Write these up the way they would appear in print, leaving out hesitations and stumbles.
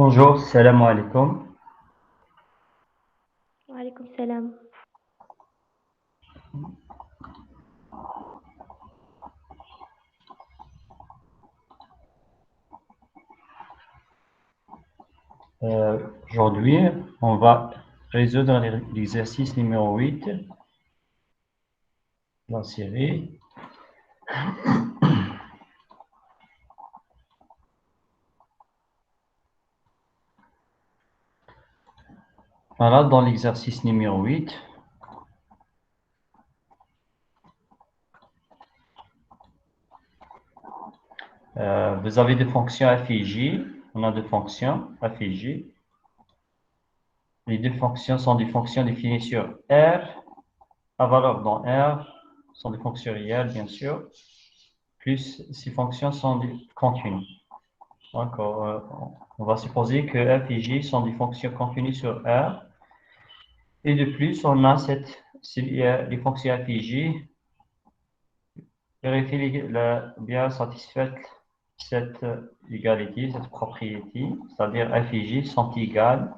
Bonjour, salam alaikum. وعليكم السلام. Aujourd'hui, on va résoudre l'exercice numéro 8 de la série. Voilà, dans l'exercice numéro 8, vous avez des fonctions f et j. On a deux fonctions f et j. Les deux fonctions sont des fonctions définies sur R. La valeur dans R sont des fonctions réelles, bien sûr. Plus ces fonctions sont des continues. Donc, on va supposer que f et j sont des fonctions continues sur R. Et de plus, on a les fonctions f et j. Vérifier bien satisfaite cette égalité, cette propriété, c'est-à-dire f et j sont égales,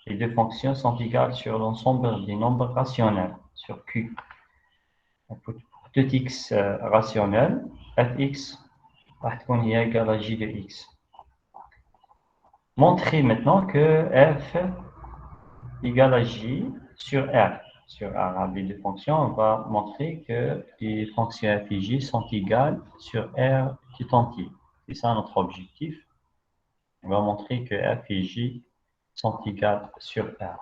les deux fonctions sont égales sur l'ensemble des nombres rationnels, sur Q. Pour tout x rationnel, fx va être égal à j de x. Montrer maintenant que f égale à j sur R. Sur R, les deux fonctions, on va montrer que les fonctions f et j sont égales sur R tout entier. C'est ça notre objectif. On va montrer que f et j sont égales sur R.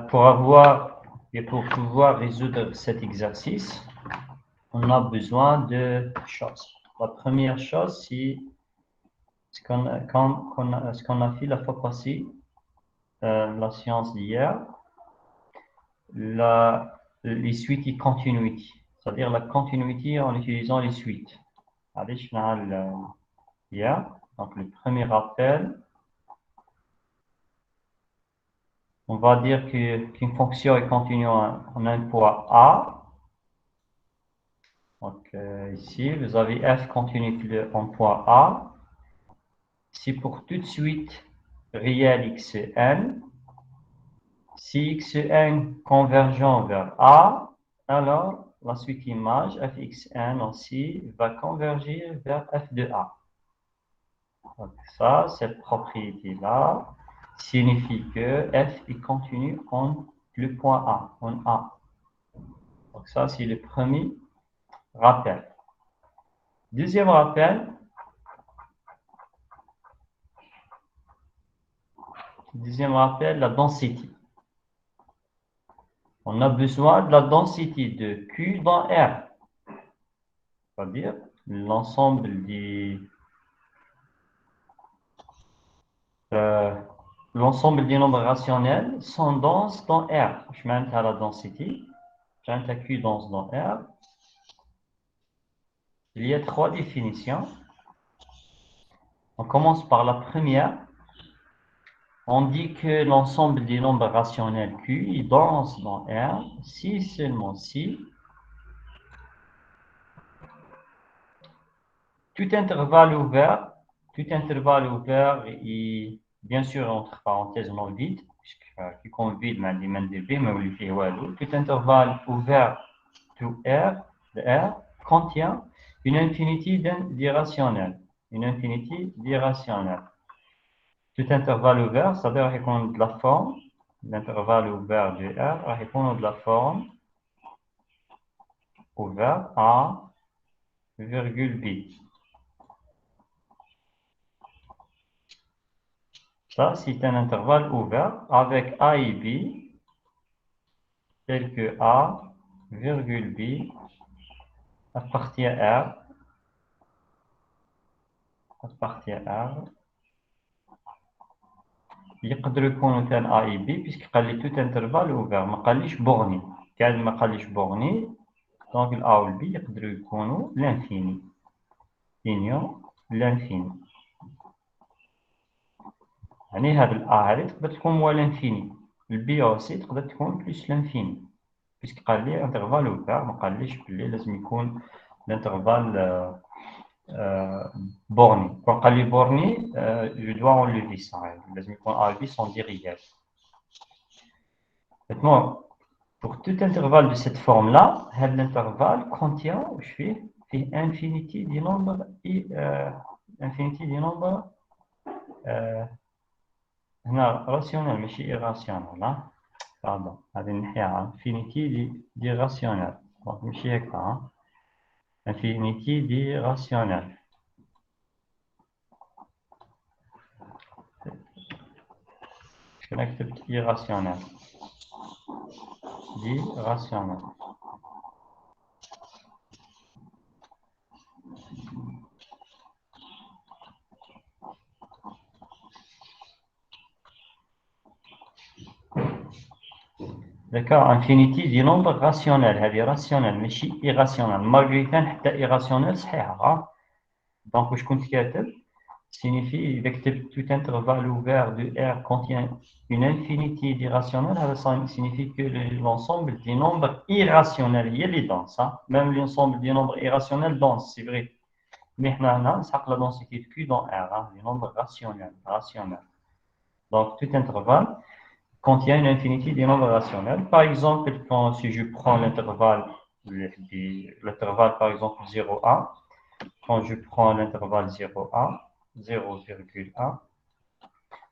Pour pouvoir résoudre cet exercice, on a besoin de choses. La première chose, c'est ce qu'on a fait la fois passée, la séance d'hier, les suites et continuity, c'est-à-dire la continuité en utilisant les suites. Hier, donc le premier rappel, on va dire qu'une fonction est continue en un point A. Donc ici, vous avez f continue en point A. Si pour toute suite réelle xn, si xn convergent vers A, alors la suite image fxn aussi va converger vers f de A. Donc ça, cette propriété-là signifie que f est continu en le point A, en A. Donc ça, c'est le premier rappel. Deuxième rappel, la densité. On a besoin de la densité de Q dans R, c'est-à-dire l'ensemble des nombres rationnels sont denses dans R. Je mets à la densité, je mets à Q dense dans R. Il y a trois définitions. On commence par la première. On dit que l'ensemble des nombres rationnels Q est dense dans R si seulement si tout intervalle ouvert est bien sûr entre parenthèses non vide, puisque qui vide, tout intervalle ouvert de R contient une infinité d'irrationnels. Une infinité d'irrationnels. Tout intervalle ouvert, ça veut répondre de la forme, l'intervalle ouvert de R va répondre de la forme ouvert A, virgule B. Ça, c'est un intervalle ouvert avec A et B, tel que A, virgule B, appartient à R, يقدر يكونوا كان A et B puisque قال لي tout intervalle ouvert ما قاليش borné كان ما قاليش borné donc ال A وال B يقدروا يكونوا l'infini union l'infini يعني هذا ال A هذه تقدر تكون موال l'infini ال B aussi تقدر تكون plus l'infini puisque قال لي intervalle ouvert ما قاليش بلي لازم يكون l'intervalle borné. Quand قال لي borné, je dois enlever ça. لازم يكون A B sans dire réel. Maintenant, pour tout intervalle de cette forme-là, l'intervalle contient, je fais infinity du nombre infinity du nombre rationnel, mais irrationnel. Pardon, هذه الناحية infinity دي rationnel. Donc ماشي هكا infinity دي rationnel. Je كتبت irrationnel. دي rationnel. D'accord, infinity du nombre rationnel, هذه rationnel ماشي irrationnel. Malgré كان حتى irrationnel صحيحة. Donc واش كنت كاتب signifie إذا كتبت tout intervalle ouvert de R contient une infinité d'irrationnels, ça signifie que l'ensemble des nombres irrationnels il y a les denses, hein? Même l'ensemble des nombres irrationnels denses, c'est vrai. Mais maintenant, ça la densité de Q dans R, hein? Les nombres rationnels. Donc tout intervalle contient une infinité des nombres rationnels. Par exemple, si je prends l'intervalle par exemple 0,1, quand je prends l'intervalle 0,1, 0,1,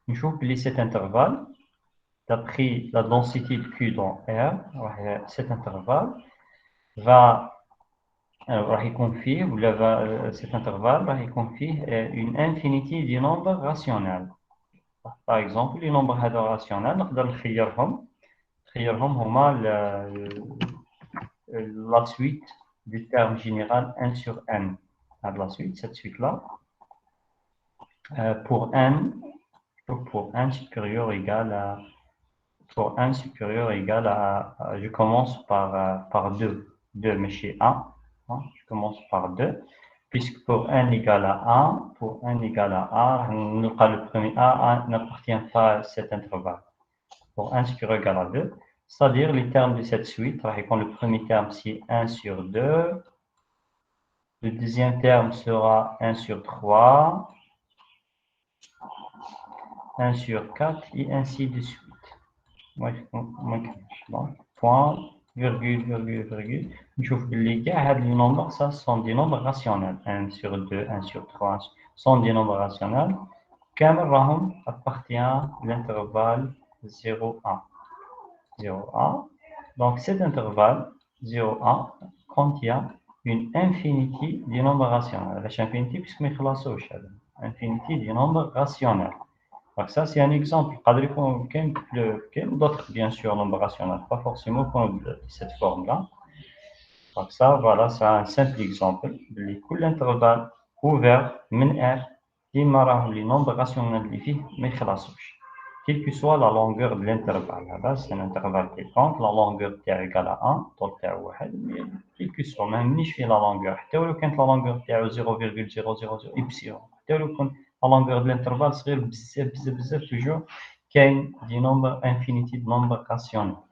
je trouve que cet intervalle, d'après la densité de Q dans R, cet intervalle va confier une infinité de nombres rationnels. Par exemple, les nombres rationnels, نقدر نخيرهم هما la suite du terme général 1 sur n. La suite, cette suite-là, pour n supérieur égal à je commence par 2, mais chez 1, hein, je commence par 2, puisque pour n égale à 1, le premier A n'appartient pas à cet intervalle. Pour n supérieur égal à 2, c'est-à-dire les termes de cette suite, le premier terme c'est 1 sur 2, le deuxième terme sera 1 sur 3, 1 sur 4 et ainsi de suite. Point, virgule. نشوف باللي كاع هاد les nombres, ça sont des nombres rationnels. 1 sur 2, 1 sur 3 sont des nombres rationnels. كامل راهم appartient à l'intervalle 0,1. 0,1. Donc cet intervalle 0,1 contient une infinité de nombres rationnels. علاش infinité puisque ما يخلصوش هذا. Infinité de nombres rationnels. Donc ça, c'est un exemple. Il y a d'autres, bien sûr, nombres rationnels, pas forcément de cette forme-là. Donc ça, voilà, c'est un simple exemple. Les intervalles ouverts, min R, qui marrent les nombres rationnels de vie, mais quelle que soit la longueur de l'intervalle. Là, c'est un intervalle quelconque, la longueur est égale à 1, donc mais quelle que soit, même si je fais la longueur, quand la longueur est 0,000 epsilon, la longueur de l'intervalle serait toujours qu'il y a des nombres infinité de nombres rationnels.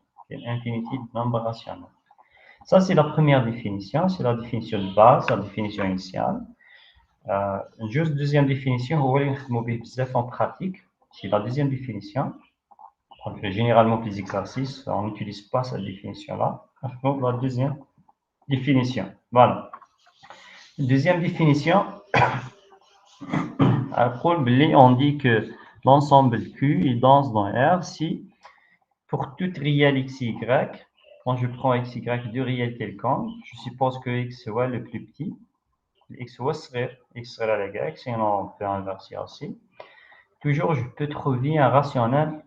Ça, c'est la première définition, c'est la définition de base, la définition initiale. Juste deuxième définition, en pratique, c'est la deuxième définition. Donc, généralement, pour les exercices, on n'utilise pas cette définition-là. Donc, la deuxième définition. Voilà. Deuxième définition, on dit que l'ensemble Q est dense dans R si, pour toute réelle x, y, quand je prends x, y, deux réels quelconques, je suppose que x, y le plus petit, x, y serait la y, sinon on peut inverser aussi. Toujours, je peux trouver un rationnel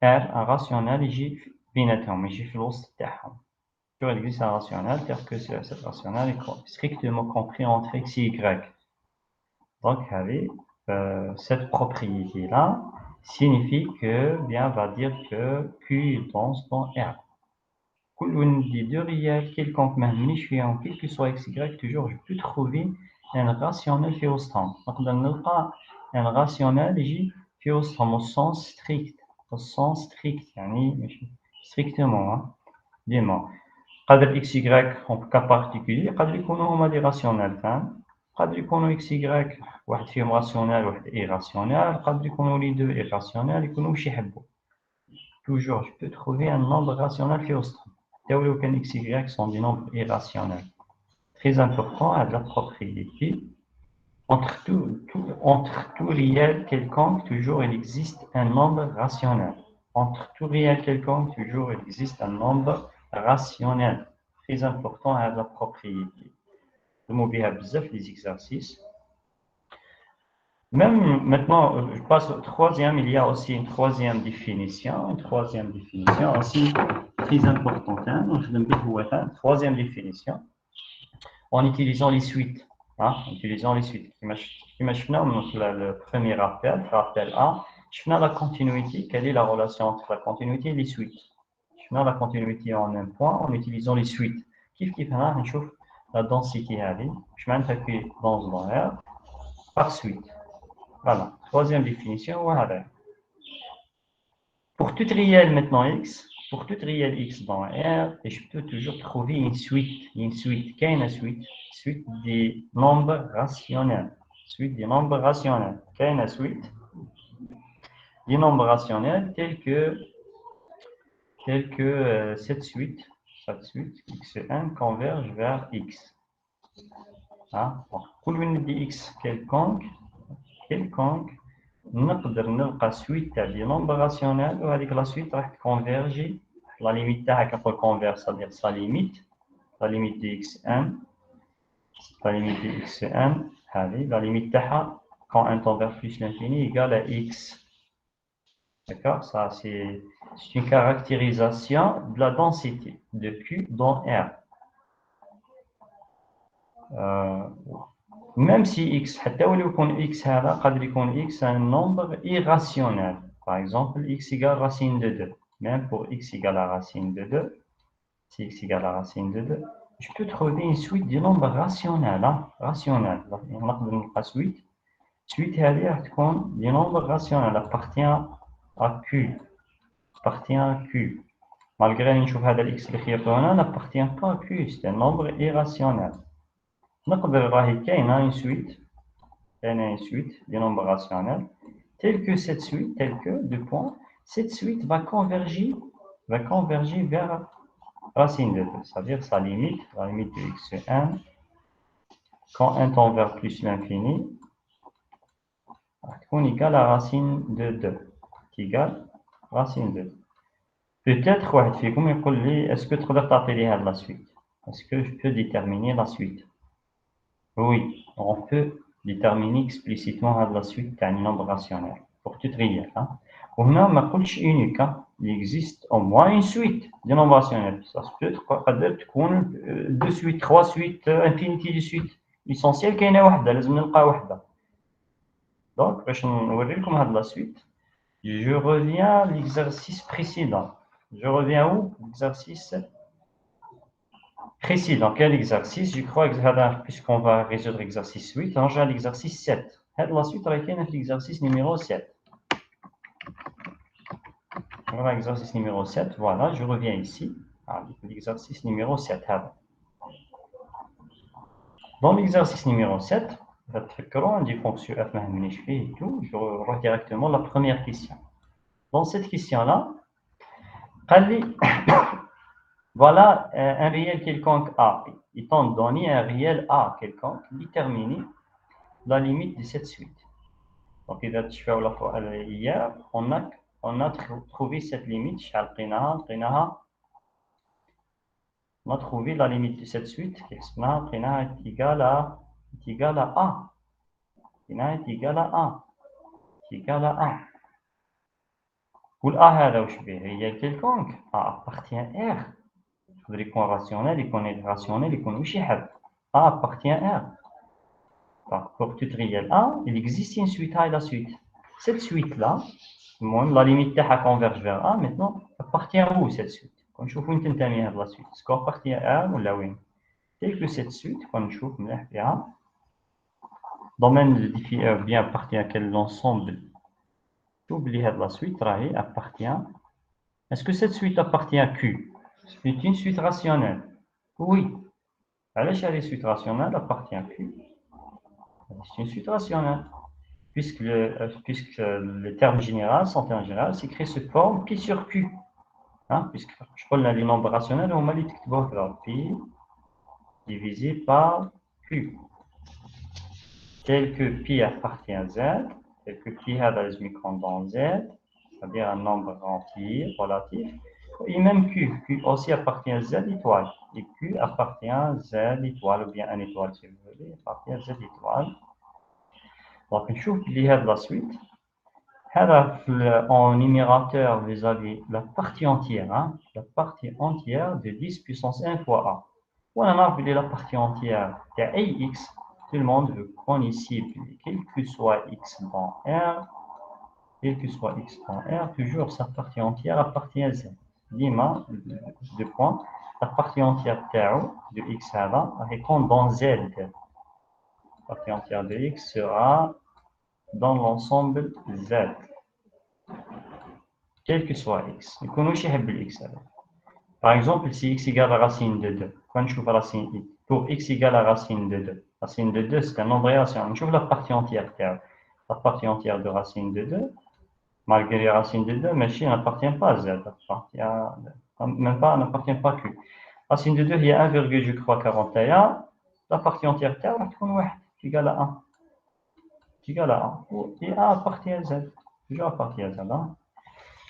R, un rationnel يجي بيناتهم يجي في الوسط تاعهم. Toujours, il existe un rationnel tel que cet rationnel est strictement compris entre x et y. Donc, cette propriété-là signifie que, bien, on va dire que Q est dense dans R. L'une des deux réels quelconque, même quel que soit x, y, toujours, je peux trouver un rationnel في وسطهم. Donc, نلقى un rationnel يجي في وسطهم au sens strict. Au sens strict, يعني strictement, hein, قادر اكس واي en cas particulier قادر يكونوا هما دي راسيونال فاهم قادر يكونوا اكس واي واحد فيهم راسيونال واحد ايراسيونال قادر يكونوا لي دو ايراسيونال يكونوا واش يحبوا toujours je peux trouver un nombre rationnel في وسطهم حتى ولو كان x y sont des nombres irrationnels très important à la propriété entre tout réel quelconque toujours il existe un nombre rationnel entre tout réel quelconque toujours il existe un nombre rationnel très important à la propriété نخدموا بها بزاف les exercices. Même maintenant, je passe au troisième, il y a aussi une troisième définition aussi très importante. Hein? Troisième définition, en utilisant les suites. Hein? Utilisant les suites. Imaginons le premier rappel A, je fais la continuité, quelle est la relation entre la continuité et les suites? Je fais la continuité en un point en utilisant les suites. Kif on trouve la densité je mets un pied dans R par suite. Voilà, troisième définition, voilà. Pour tout réel maintenant x, pour tout réel x dans R, et je peux toujours trouver une suite. Quelle est une suite des nombres rationnels. Suite des nombres rationnels. Quelle est une suite des nombres rationnels tels que cette suite x1 converge vers x. Hein? Pour une de x quelconque, نقدر نلقى سويت تاع دي نومبر راسيونال وهذيك لا سويت راح تكونفيرجي لا ليميت تاعها كنقول كونفيرج صدير سا ليميت لا ليميت دي اكس ان هذه لا ليميت تاعها quand n tend vers plus l'infini égale à x. D'accord, ça c'est une caractérisation de la densité de Q dans R. Même si x حتى ولو يكون x هذا قادر يكون x un nombre irrationnel. Par exemple, x égale racine de 2. Même pour x égale à racine de 2, si x égale à racine de 2, je peux trouver une suite de nombres rationnels. Rationnels. نقدر نلقى suite هذه راح تكون des nombres rationnels appartient à Q. Malgré نشوف هذا الاكس اللي خيرته هنا n'appartient pas à Q, c'est un nombre irrationnel. نقدر راهي كاينه une suite des nombres rationnels telle que cette suite deux points cette suite va converger vers racine de 2, c'est-à-dire sa limite la limite de x1 quand n tend vers plus l'infini est égale à racine de 2 égale racine de 2. Peut-être واحد فيكم يقول لي est-ce que تقدر تعطي لي هذه la suite? Est-ce que je peux déterminer la suite? Oui, on peut déterminer explicitement la suite d'un nombre rationnel pour tout réel. وهنا ما قلتش unique. Il existe au moins une suite de nombres rationnels. Ça peut être قادر تكون deux suites, trois suites, infinité de suites. L'essentiel كاينه وحده لازم نلقى وحده. Donc باش نوري لكم هاد la suite. Je reviens à l'exercice précédent. Je reviens où? L'exercice précédent. Quel exercice? Je crois que puisqu'on va résoudre l'exercice 8, on va à l'exercice 7. La suite avec l'exercice numéro 7. Voilà l'exercice numéro 7. Voilà, je reviens ici. L'exercice numéro 7. Dans l'exercice numéro 7, je reviens directement à la première question. Dans cette question-là, voilà un réel quelconque A. Étant donné un réel A quelconque, déterminer la limite de cette suite. Donc, hier, on a trouvé cette limite. On a trouvé la limite de cette suite. Est égale à A. est égale à A. égale à A. Ou A هذا وش به réel quelconque. A appartient à R. Il يكون rationnel, il connaît rationnel, il connaît وش يحب. A appartient à R. Donc, pour tout réel A, il existe une suite A et la suite. Cette suite-là, la limite تاعها converge vers A, maintenant, appartient à où cette suite? Quand je vois une تنتمي هذه la suite, est-ce qu'elle appartient à A ou là وين? Tel que cette suite, quand je vois مليح فيها, domaine de bien appartient à quel ensemble? J'oublie la suite, appartient. Est-ce que cette suite appartient à Q? C'est une suite rationnelle. Oui. علاش هذه suite rationnelle appartient à Q. C'est une suite rationnelle. Puisque les termes généraux, sont en général, s'écrit sous forme Pi sur Q. Hein, puisque je prends les nombres rationnels, on m'a dit que Pi divisé par Q. Tel que Pi appartient à Z, tel que Pi a dans les microns Z, c'est-à-dire un nombre entier, relatif, et même Q aussi appartient à Z étoile. Et Q appartient à Z étoile, ou bien un étoile si vous voulez, appartient à Z étoile. Donc, je trouve qu'il y a de la suite. En numérateur, vous avez la partie entière, hein, la partie entière de 10 puissance 1 fois A. On a vu la partie entière de AX. Tout le monde veut qu'on ici, quel que soit X dans R, quel que soit X dans R, toujours sa partie entière appartient à Z. Lima, deux points, la partie entière de X à là répond dans Z. La partie entière de X sera dans l'ensemble Z. Quel que soit x. X. Par exemple, si x égale à racine de 2, quand je trouve racine i, pour x égale à racine de 2, racine de 2 c'est un nombre rationnel. Je trouve la partie entière la partie entière de racine de 2, malgré racine de 2, mais elle n'appartient pas à z, même pas, n'appartient pas à q. Racine de 2, il y a 1,41, la partie entière terre, est égale à 1. Égale à 1. Et A appartient à z. Toujours appartient à z. Hein?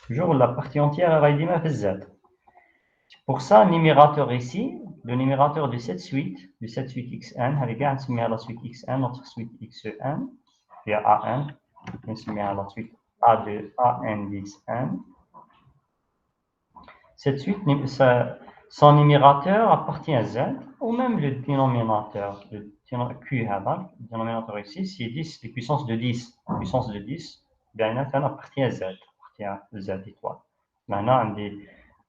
Toujours la partie entière est Z. Pour ça, le numérateur ici, le numérateur de cette suite xn, regarde, on met à la suite xn, notre suite xn, il y a an, on se met à la suite a de an 10n. Cette suite, son numérateur appartient à Z, ou même le dénominateur, le Q, le dénominateur ici, c'est 10, les puissances de 10, puissance de 10, bien, ça appartient à Z, appartient à Z étoile. Maintenant,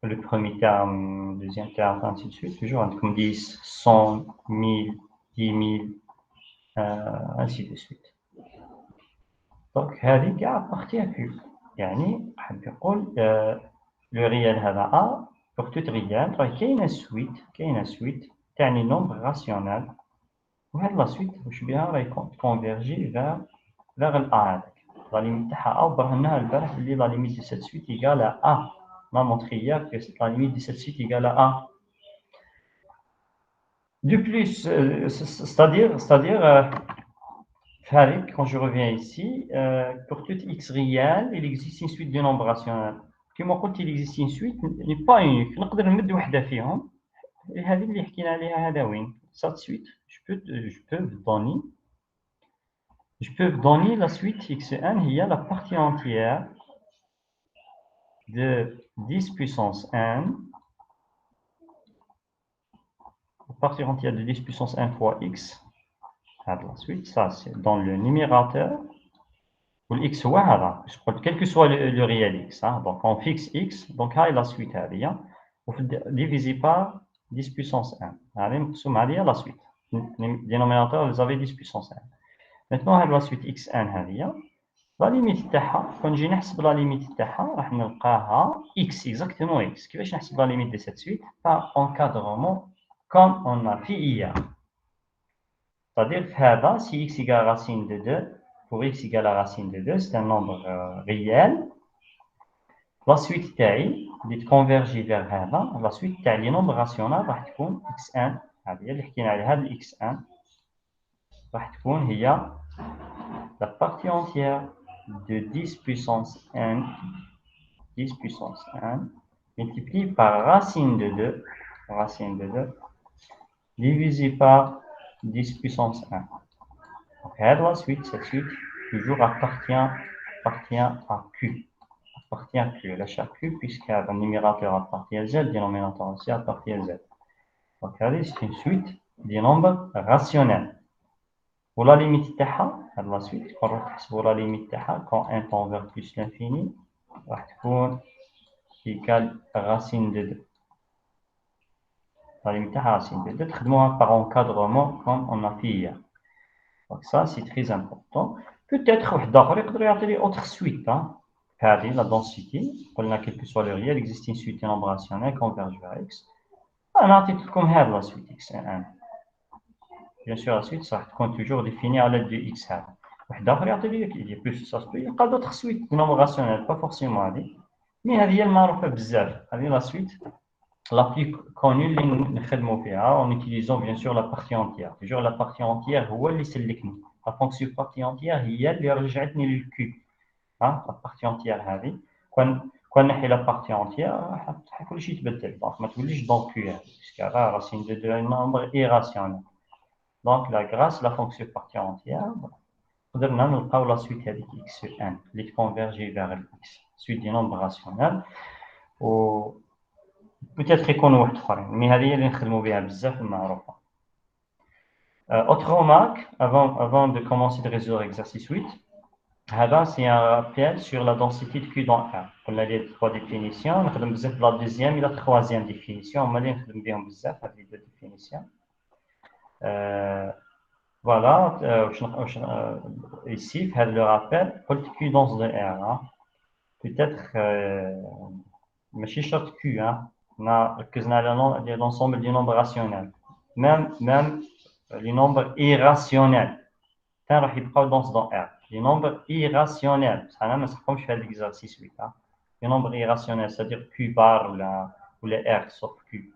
le premier terme, deuxième terme, ainsi de suite, toujours comme 10, 100, 1000, 10 000, ainsi de suite. Donc, هذه appartient à Q. يعني حاب يقول le réel هذا A pour tout réel راه كاينه سويت تعني nombre rationnel وهاد لا سويت واش بها راه converger vers ال A هذاك لا ليميت تاعها A وبرهناها البارح بلي لا ليميت دو cette suite égale à A. On a montré hier que la limite de cette suite égale à A. De plus, c'est-à-dire quand je reviens ici, pour tout x réel, il existe une suite de nombres rationnels. كما قلت, il existe une suite n'est pas unique. نقدر نمد وحده فيهم. هذه اللي حكينا عليها هذا وين. Cette suite, je peux donner la suite xn, il y a la partie entière de 10 puissance n, la partie entière de 10 puissance 1 fois x. La suite, ça c'est dans le numérateur. Ou x هو هذا, quel que soit le réel x. Hein. Donc on fixe x, donc là la suite هذه. Divisé par 10 puissance 1. هذه مقسوم عليها la suite. Dénominateur, vous avez 10 puissance 1. Maintenant la suite xn هذه. La limite تاعها, quand نجي نحسب la limite تاعها, راح نلقاها x, exactement x. كيفاش نحسب la limite de cette suite? Par encadrement, comme on a fait hier. C'est-à-dire que si x égale racine de 2, pour x égale à racine de 2, c'est un nombre réel. La suite تاعي اللي تكونفيرجي vers هذا, la suite تاع لي nombres rationnels راح تكون xn. هذه اللي حكينا عليها هذا xn راح تكون هي la partie entière de 10 puissance n, 10 puissance n multiplié par racine de 2, divisé par 10 puissance 1. Donc, la suite, cette suite, toujours appartient à Q. Appartient à Q. La chaque Q, puisque le numérateur appartient à Z, le dénominateur aussi appartient à Z. Donc, c'est une suite des nombres rationnels. Pour la limite تاعها, la suite, pour la limite تاعها, quand n tend vers plus l'infini, راح تكون égale racine de 2. La limite تاعها racine de 2, تخدموها par encadrement comme on a fait hier. Donc ça, c'est très important. Peut-être واحد اخر يقدر يعطي لي autre suite. هذه la densité, قلنا quel que soit le réel, existe une suite de nombres rationnels converge vers x. أنا أعطيتكم هذا لا سويت إكس أن. Bien sûr, la suite, ça compte toujours définie à l'aide de x hat. واحد يعطي لي il y a plus ça se peut يلقى d'autres suites de nombres rationnels pas forcément هذه mais هذه هي المعروفة بزاف هذه la suite la plus connue اللي نخدموا فيها en utilisant bien sûr la partie entière toujours la partie entière هو اللي سلكني la fonction partie entière هي اللي رجعتني للكي ها la partie entière هذه كون نحي la partie entière كل شيء يتبدل دونك ما توليش دونك كي هذه باسكو راه racine de 2 nombre irrationnel. Donc, la grâce, la fonction partie entière, قدرنا نلقاو la suite هذيك x sur n اللي converge vers x suite du nombre rationnel و peut-être يكونوا واحد اخرين مي هذه هي اللي نخدموا بها بزاف المعروفه. Autre remarque avant de commencer de résoudre l'exercice 8, هذا c'est un rappel sur la densité de Q dans R. قلنا لي 3 définitions نخدم بزاف la deuxième et la troisième définition هما اللي نخدم بهم بزاف هذه deux définitions. Voilà, ici, faire le rappel, قلت Q dense de R. Hein. Peut-être, ماشي شرط Q, hein. ركزنا على l'ensemble des nombres rationnels. Même les nombres irrationnels. راح يبقاو dense dans R. Les nombres irrationnels. Ça ما نصحكمش في هذا l'exercice 8. Hein. Les nombres irrationnels, c'est-à-dire Q bar ou les R sauf Q.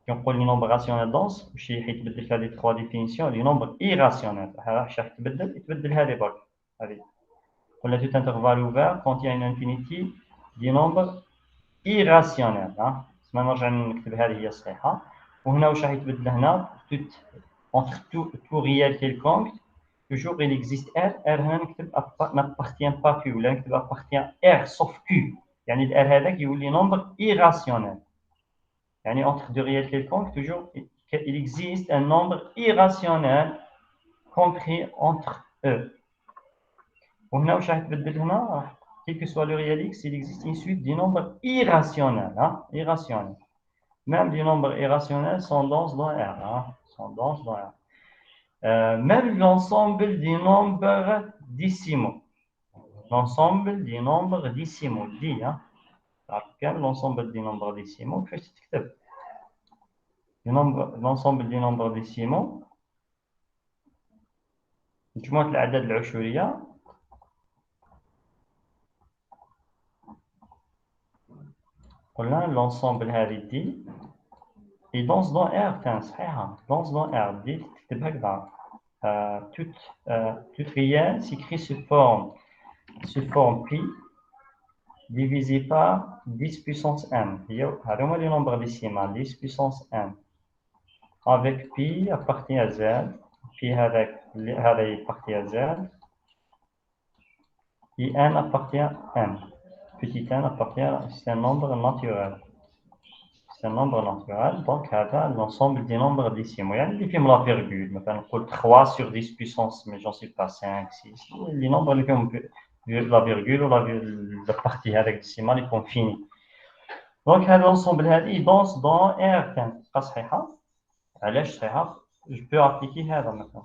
Quand on parle de nombres rationnels denses, je vais vous faire les trois définitions. Les nombres irrationnels, je vais vous pour tout intervalle ouvert contient une infinité des nombres irrationnels. ما نرجع نكتب هذه هي الصحيحة. وهنا واش راح يتبدل هنا entre tout réel quelconque toujours il existe R هنا نكتب n'appartient pas Q ولا نكتب appartient R sauf Q يعني ال R هذاك يولي nombre irrationnel. يعني entre deux réels quelconques, toujours, il existe un nombre irrationnel compris entre eux. وهنا واش راح يتبدل هنا quel que soit le réel x, il existe une suite de nombres irrationnels. Hein, irrationnels. Même les nombres irrationnels sont denses dans R. Hein, sont denses dans R. Même l'ensemble des nombres décimaux. L'ensemble des nombres décimaux. Dit, hein. L'ensemble des nombres décimaux, qu'est-ce que c'est? l'ensemble des nombres décimaux مجموعة الأعداد العشرية قلنا l'ensemble هذه دي et dense dans R صحيحة dense dans R دي تكتب هكذا toute réelle s'écrit sous forme pi divisé par 10 puissance n هذا هما les nombres décimaux 10 puissance n avec pi appartient à z pi avec هذا appartient à z et n appartient à n. Petit n appartient, c'est un nombre naturel. C'est un nombre naturel, donc l'ensemble des nombres décimaux. Il y a des films la virgule, مثلا نقول 3 sur 10 puissance, mais j'en sais pas 5, 6. Les nombres اللي فيهم la virgule ou la partie avec décimale ils sont finis. Donc l'ensemble هذه danse dans R كان تبقى صحيحة. علاش صحيحة؟ Je peux appliquer هذا مثلا.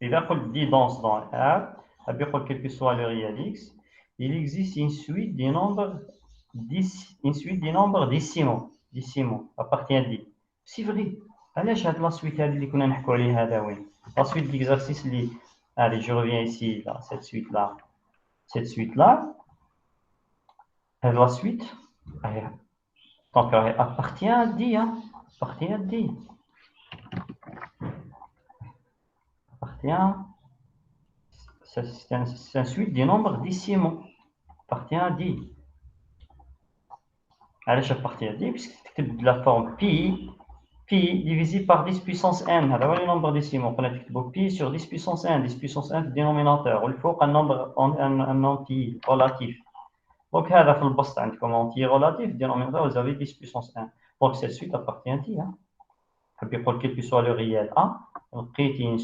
إذا قلت دي danse dans R, quel que soit le réel x, il existe une suite des nombres décimaux appartient à 10. C'est vrai. علاش هاد لا سويت هذه اللي كنا نحكوا عليها هذا وين؟ لا سويت ديكزارسيس اللي allez je reviens ici là cette suite là هاد لا سويت donc elle appartient à 10 hein appartient à 10 appartient c'est une suite des nombres décimaux appartient à 10. علاش appartient à 10 puisque تكتب de la forme pi divisé par 10 puissance n هذا هو le nombre décimaux قلنا تكتبوا pi sur 10 puissance n 10 puissance n في الدينوميناتور والفوق un nombre un entier relatif donc هذا في البسط عندكم entier relatif dénominateur vous avez 10 puissance n donc cette suite appartient à 10 hein حاب يقول quel que soit le réel a لقيتي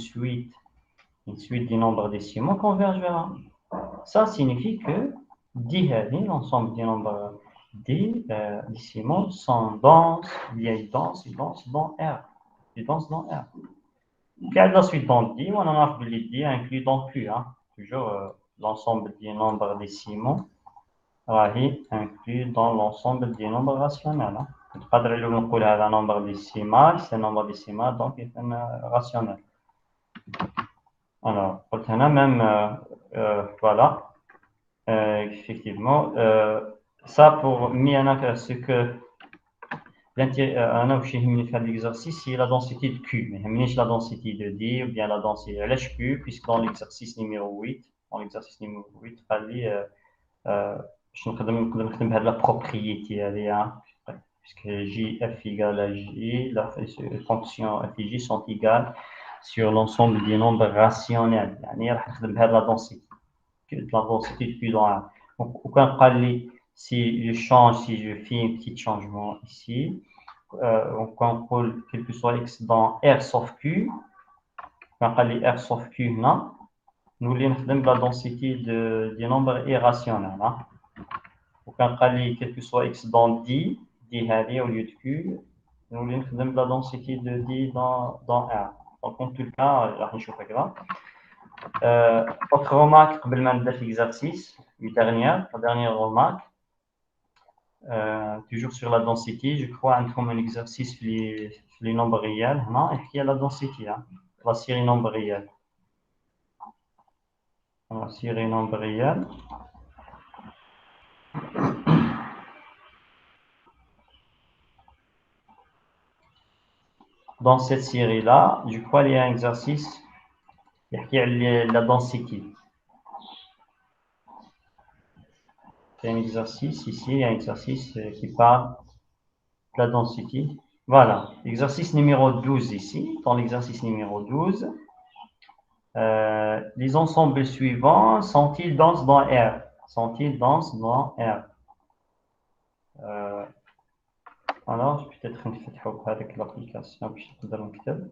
une suite des nombres décimaux converge vers 1 ça signifie que 10 هذه l'ensemble des nombres des décimaux sont denses, ils dansent dans R. Ils dansent dans R. Puis à la suite dans D, on a appelé D inclus dans Q. Hein. Toujours l'ensemble des nombres décimaux راهي inclus dans l'ensemble des nombres rationnels. نقدر نقول هذا nombre décimal, c'est nombre décimal, donc il est rationnel. Alors, قلت هنا même, voilà, effectivement, ça pour مي ce que أنا وش يهمني في هذا l'exercice, c'est la densité de Q, mais يهمنيش la densité de D ou bien la densité de Q, puisque dans l'exercice numéro 8, قال لي باش نقدر نخدم بهاد la propriété هذه, puisque JF égale à J, les fonctions F et J sont égales sur l'ensemble des nombres rationnels. يعني راح نخدم بهاد la densité de Q dans A. Donc وكان قال لي si je change, si je fais un petit changement ici, donc on peut quel que soit x dans R sauf Q, quand on dit R sauf Q, non, nous avons la densité des nombres irrationnels. Donc quand on dit quel que soit x dans D, D au lieu de Q, nous avons la densité de D dans R. Donc en tout cas, je vais vous faire autre remarque, قبل ما نبدا في l'exercice, la dernière remarque. Toujours sur la densité, je crois comme un exercice les nombres réels, non, et puis il y a la densité, la série nombre réel. La série nombre réel. Dans cette série-là, je crois qu'il y a un exercice qui est la densité. C'est un exercice ici, il y a un exercice qui parle de la densité. Voilà, exercice numéro 12 ici, dans l'exercice numéro 12. Les ensembles suivants sont-ils denses dans R? Sont-ils denses dans R? Alors, peut-être نفتحوا avec l'application باش نقدر نكتب.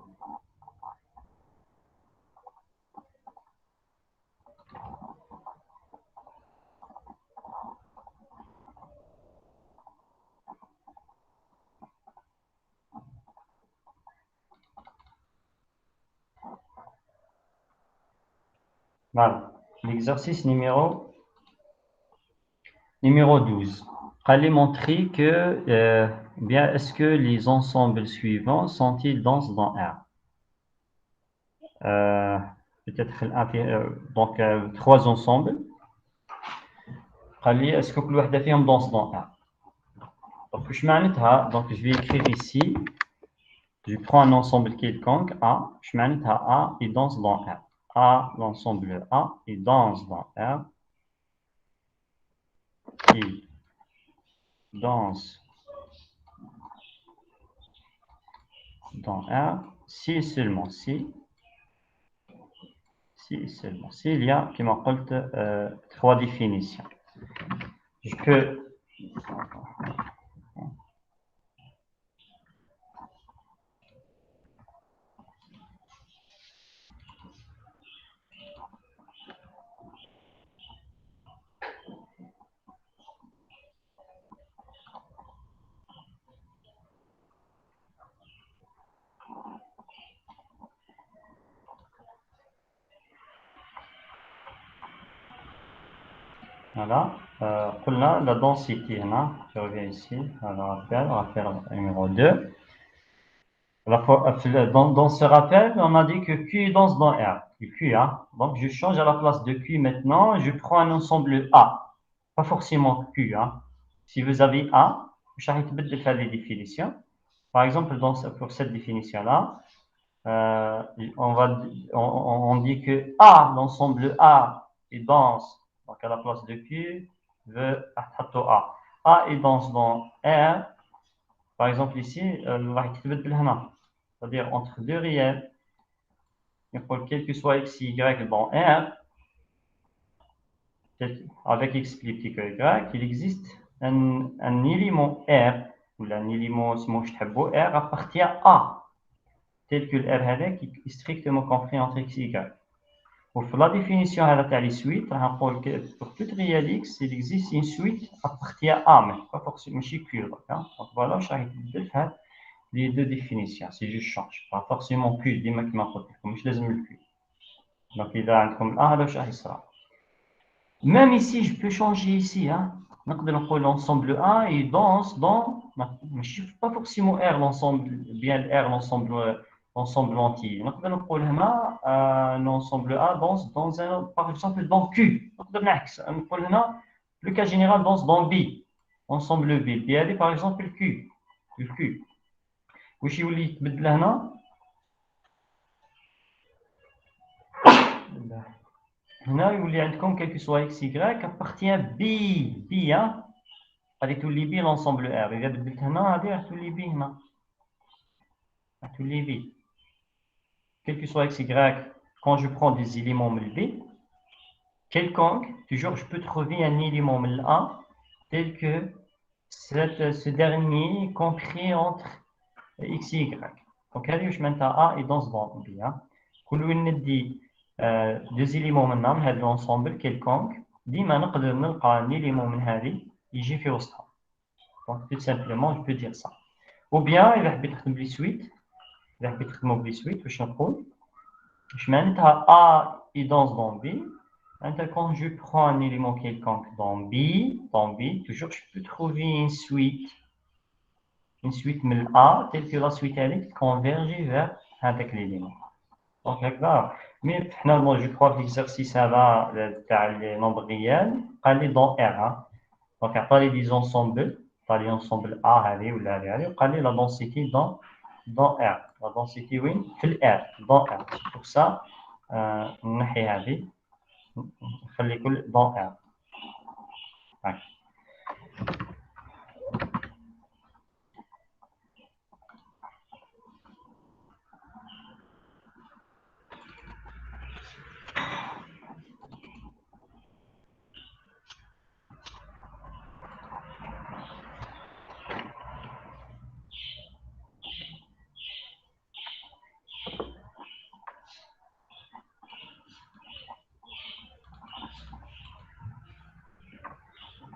Voilà, l'exercice numéro 12. Allez montrer que, bien, est-ce que les ensembles suivants sont-ils denses dans R? Peut-être donc trois ensembles. Allez, est-ce que كل واحدة فيهم dense dans R? Donc, je vais écrire ici. Je prends un ensemble quelconque A. Je A est dense dans R. A, l'ensemble A est dense dans R. Et dense dans R, si et seulement si seulement s'il y a, qui m'apporte trois définitions. Je peux voilà, la densité, je reviens ici, alors rappel numéro 2. Dans ce rappel, on a dit que Q est dense dans R. Q, donc je change à la place de Q maintenant, je prends un ensemble A, pas forcément Q. Si vous avez A, je vais de faire les définitions. Par exemple, pour cette définition-là, on dit que A, l'ensemble A est dense, donc à la place de Q, A. A est dense dans R. Par exemple ici, c'est-à-dire entre deux réels, quel que soit x et y dans R, avec x plus petit que y, il existe un élément R, ou un élément R appartient à A, tel que le R qui est strictement compris entre x et y. Pour la définition de la suite, pour toute réelle x, il existe une suite appartient à A, mais pas forcément Q. Donc voilà, je vais faire les deux définitions, si je change. Pas forcément Q, dis-moi qui m'a côté, comme je les ai mis Q. Donc il a comme A, alors ça sera. Même ici, je peux changer ici. نقدر نقول l'ensemble A il danse dans pas forcément R l'ensemble bien R l'ensemble entier نقدر نقول هنا l'ensemble A danse dans un par exemple dans Q نقدر نعكس نقول هنا le cas général danse dans B ensemble B B هذه par exemple le Q واش يولي يتبدل هنا هنا يولي عندكم quel que soit x y appartient B hein غادي تولي بي l'ensemble R إذا بدلت هنا غادي راح تولي بي هنا راح تولي بي quel que soit x y quand je prends des éléments من B quelconque toujours je peux trouver un élément من A tel que ce dernier compris entre x et y donc هذه واش معناتها A est dans B hein كل وين ندي deux éléments منهم هذا l'ensemble quelconque ديما نقدر نلقى un élément من هذه يجي في وسطها donc tout simplement je peux dire ça ou bien إذا حبيت نخدم بلي سويت إذا حبيت نخدمو بلي سويت واش نقول واش معناتها A est dans B معناتها quand je prends un élément quelconque dans B toujours je peux trouver une suite من A telle que la suite هذيك converge vers هذاك l'élément donc هكذا mais finalement je crois que l'exercice هذا تاع les nombres réels قال لي dans R donc عطاني des ensembles عطاني ensemble A هذه ولا هذه وقال لي la densité dans R la densité وين في ال R dans R pour ça نحي هذه نخلي كل dans R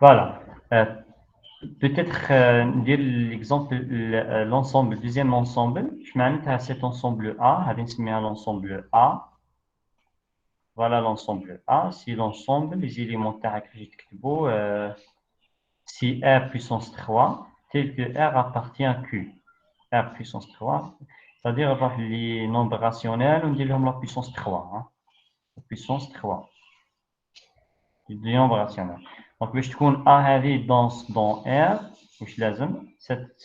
voilà peut-être ندير l'exemple l'ensemble deuxième ensemble je معناتها cet ensemble A هذه نسميها l'ensemble A voilà l'ensemble A si l'ensemble les éléments تاعك اللي تكتبوا si R puissance 3 tel que R appartient à Q R puissance 3 c'est-à-dire نروح les nombres rationnels وندير لهم la puissance 3 hein la puissance 3 les nombres rationnels donc باش تكون A هذه danse dans R واش لازم cet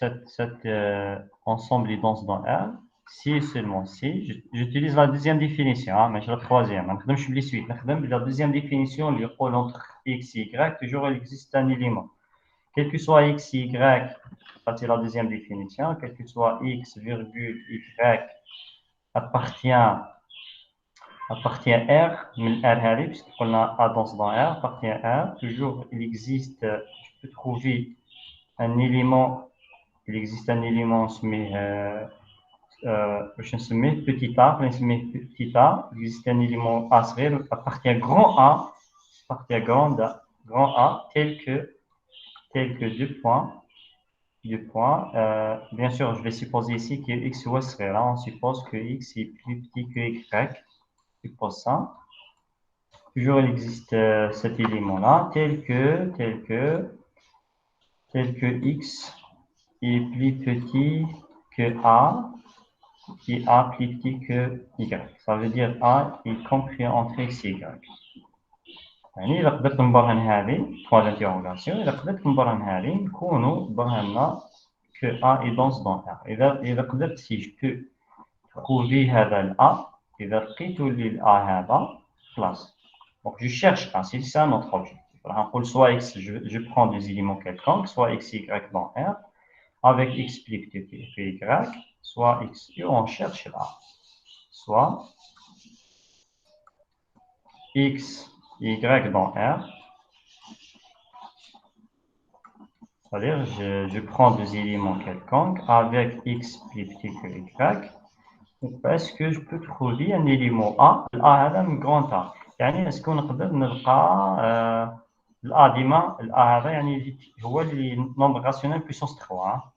ensemble est dense dans R si et seulement si j'utilise la deuxième définition hein ماشي la troisième ما نخدمش بلي سويت نخدم بلا deuxième définition اللي يقول entre x et y toujours il existe un élément quel que soit x y ça c'est la deuxième définition quel que soit x virgule y appartient R من R هذه puisque قلنا A danse dans R appartient R toujours il existe je peux trouver un élément نسميه باش نسميه petit a نسميه petit a il existe un élément A صغير appartient grand A tel que deux points bien sûr je vais supposer ici que x هو صغير on suppose que x est plus petit que y suppose ça toujours il existe cet élément là tel que x est plus petit que A et A plus petit que Y. Ça veut dire A est compris entre X et Y. يعني إذا قدرت نبرهن هذه point d'interrogation إذا قدرت نبرهن هذه نكونوا برهنا que A est dense dans R. إذا قدرت si je peux trouver هذا ال A إذا لقيت لي ال A هذا خلاص. Donc je cherche A, c'est ça notre objectif. راح نقول soit X je prends des éléments quelconques, soit X y dans R avec X plus petit que Y, soit X et on cherche là. Soit X, Y dans R. C'est-à-dire, je prends des éléments quelconques avec X plus petit que Y. Est-ce que je peux trouver un élément A? A هذا من grand A. يعني est-ce qu'on نقدر نلقى الA ديما الA هذا يعني هو اللي nombre rationnel puissance 3.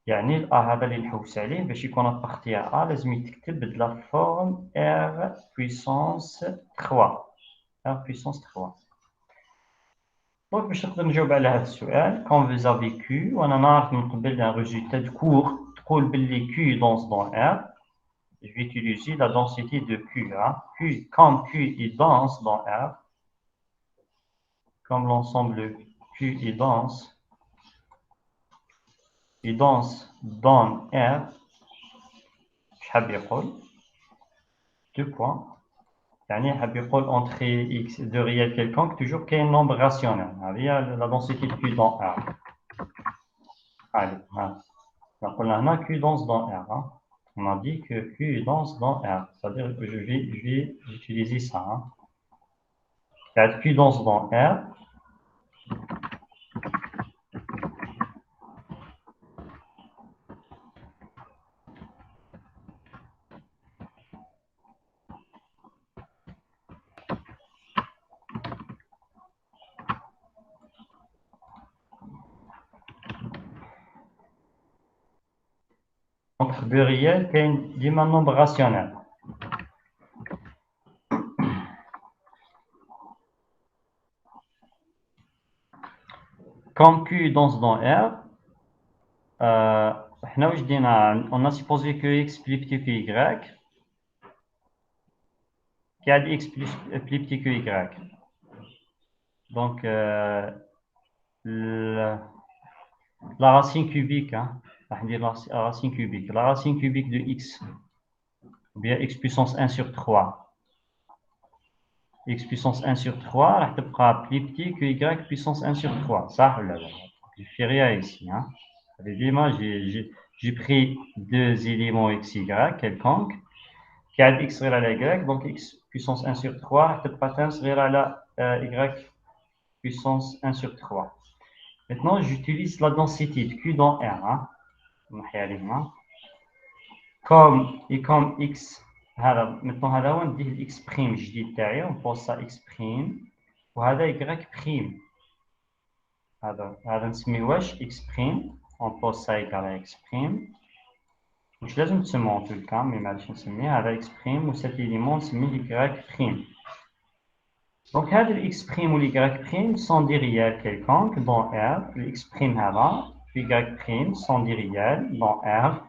يعني ال A هذا اللي نحوس عليه باش يكون appartient à A لازم يتكتب de la forme R puissance 3 R puissance 3 Donc, باش نقدر نجاوب على هذا السؤال quand vous avez Q وأنا نعرف من قبل un résultat de cours تقول باللي Q danse dans R. Je vais utiliser la densité de Q. Hein. Q comme Q il danse dans R, comme l'ensemble Q il danse dans R. حاب يقول 2 points. يعني حاب يقول entre x de réel quelconque toujours qu'il y a un nombre rationnel. Il y a la densité de Q dans R. Allez, on a un Q danse dans R. Hein. On a dit que Q danse dans R. C'est-à-dire que je vais utiliser ça. Hein. Q danse dans R. Entre deux réels, il y a un nombre rationnel. Comme Q danse dans R, on a supposé que x plus petit que y, qu'il y a x plus petit que y. Donc, la racine cubique, hein, la racine cubique de x, ou bien x puissance 1 sur 3. X puissance 1 sur 3, ça sera plus petit que y puissance 1 sur 3. Ça, je ne fais rien ici. Hein. J'ai pris deux éléments x, y, quelconque, qui a x à la y, donc x puissance 1 sur 3, ça sera la y puissance 1 sur 3. Maintenant, j'utilise la densité de Q dans R. Hein. Comme x, maintenant, on dit x prime, je dis on pose ça x prime, ou y prime. هذا نسميوهاش x prime, on pose ça égal à x prime. مش لازم تسموه en tout cas, mais معليش نسميه هذا x prime و cet élément نسميه y prime. Donc, le x prime ou y prime sont des réels quelconques dans R. Le x prime هذا, y prime sont des réels dans R.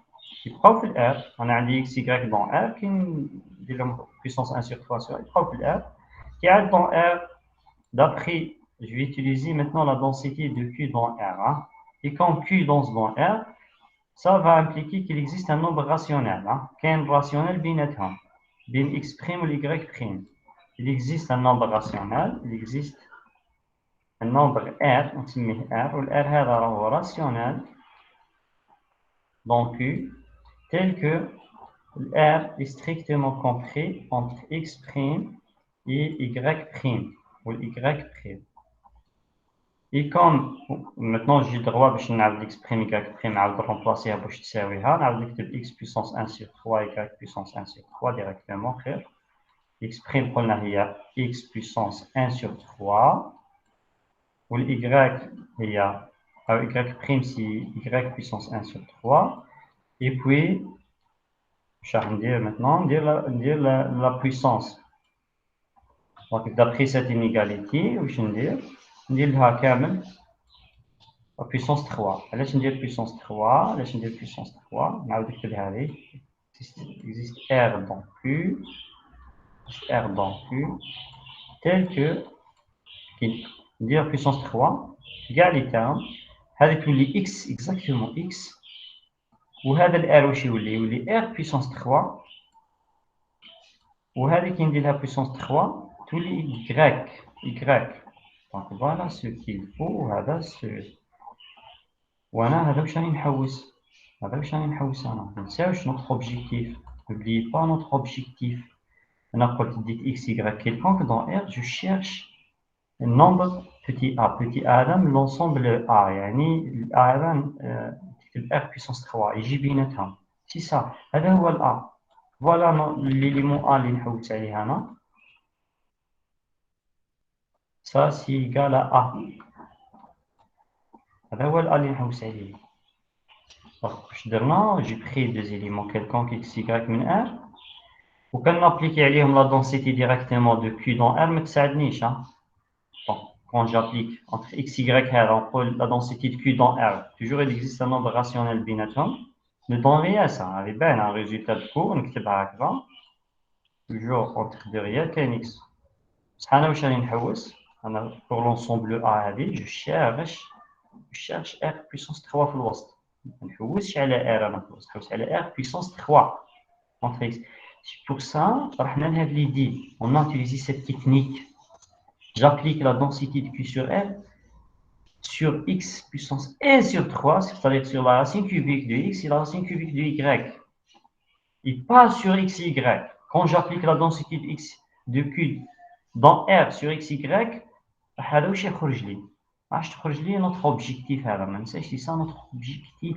يبقاو في R. On a un x, y dans R qui est puissance 1 sur 3 sur يبقاو في R. Qui est dans R, d'après, je vais utiliser maintenant la densité de Q dans R. Hein. Et quand Q danse dans R, ça va impliquer qu'il existe un nombre rationnel. Hein. Qu'un rationnel بيناتهم, بين x prime ou y prime. Il existe un nombre rationnel, il existe un nombre R, on se met R, où le R est rationnel dans Q, tel que le R est strictement compris entre x' et y', ou y'. Et comme maintenant j'ai le droit de نعاود x', y', نعاود remplacer باش تساويها, نعاود نكتب x puissance 1 sur 3, y puissance 1 sur 3 directement, خير. X' قلنا هي x puissance 1 sur 3 ou y هي y' c'est y puissance 1 sur 3 et puis je vais dire maintenant la puissance. Donc d'après cette inégalité je vais dire كامل la puissance 3. علاش ندير puissance 3 علاش ندير puissance 3 نعاود نكتبها لي. Existe R dans Q, R dans Q, tel que dire puissance 3 égale les termes, هذا تولي x exactement x, وهذا الار واش يولي r puissance 3, وهذه كي ندير لها puissance 3 تولي y. Donc voilà ce qu'il faut, هذا وانا هذا واش راني نحوس, انا ما نساوش notre objectif. N'oubliez pas notre objectif. أنا قلت ديت x y quelconque dans R, je cherche un nombre petit a. Petit a هذا من l'ensemble A, يعني ال A هذا R puissance 3 يجي بيناتهم. C'est ça. هذا هو ال A. Voilà l'élément A اللي نحوس عليه هنا. Ça c'est égal à A. هذا هو ال A اللي نحوس عليه. واش درنا, j'ai pris deux éléments quelconques x y من R. وكان نابليكي عليهم لا densité directement de Q dans R ما تساعدنيش. Bon, quand j'applique entre x, y, r, la densité de Q dans R, toujours il existe un nombre rationnel بيناتهم. Ne donne rien ça. Avec ben un résultat de cours, نكتبها هكذا. Toujours entre derrière كاين x. أنا واش راني نحوس؟ أنا pour l'ensemble A هذه je cherche R puissance 3 في الوسط. ما نحوسش على R أنا في الوسط، نحوس على R puissance 3 entre x. C'est pour ça, on a utilisé cette technique. J'applique la densité de Q sur R sur x puissance 1 sur 3, c'est-à-dire sur la racine cubique de x et la racine cubique de y. Et pas sur x et y. Quand j'applique la densité de x de Q dans R sur x, y, هذا واش يخرج لي؟ واش تخرج لي notre objectif هذا ما ننساش c'est ça notre objectif.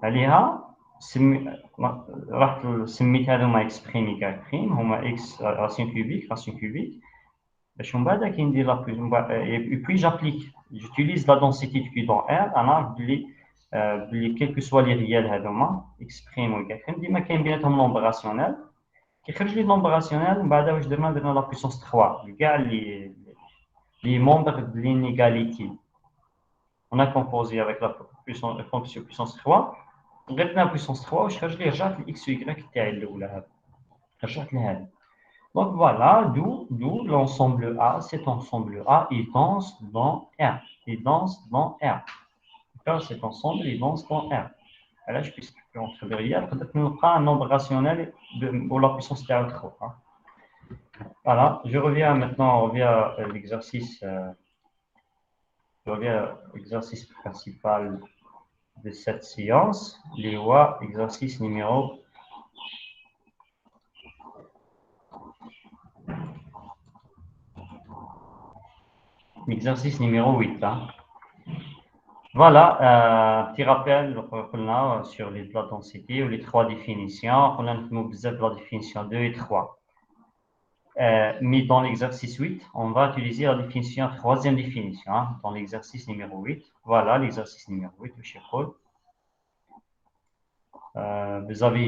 عليها رحت سميت هذوما اكسبريمي كالبريم هما اكس راسين كوبيك باش من بعد كي ندير لا et puis j'utilise la densité de Q dans R انا بلي quel que soit les réels هذوما اكسبريم وكالبريم ديما كاين بيناتهم نومبر راسيونيل كيخرج لي نومبر راسيونيل من بعد واش درنا لا بويسونس 3 كاع les membres de l'inégalité. On a composé avec la fonction puissance 3 غير puissance 3 واش خرج لي رجعت الاكس و y تاعي الاولى هذا رجعت لهذا. Donc voilà d'où l'ensemble A, cet ensemble A est dense dans R. D'accord, cet ensemble est dense dans R. Et là je peux entrer derrière peut-être nous prend un nombre rationnel pour la puissance تاعو 3. Voilà, je reviens maintenant à l'exercice principal de cette séance, les lois, exercice numéro 8. Hein. Voilà, petit rappel sur la densité ou les trois définitions. On a la définition 2 et 3. Mais dans l'exercice 8, on va utiliser la définition, troisième définition, hein, dans l'exercice numéro 8. Voilà l'exercice numéro 8, le chef. Vous avez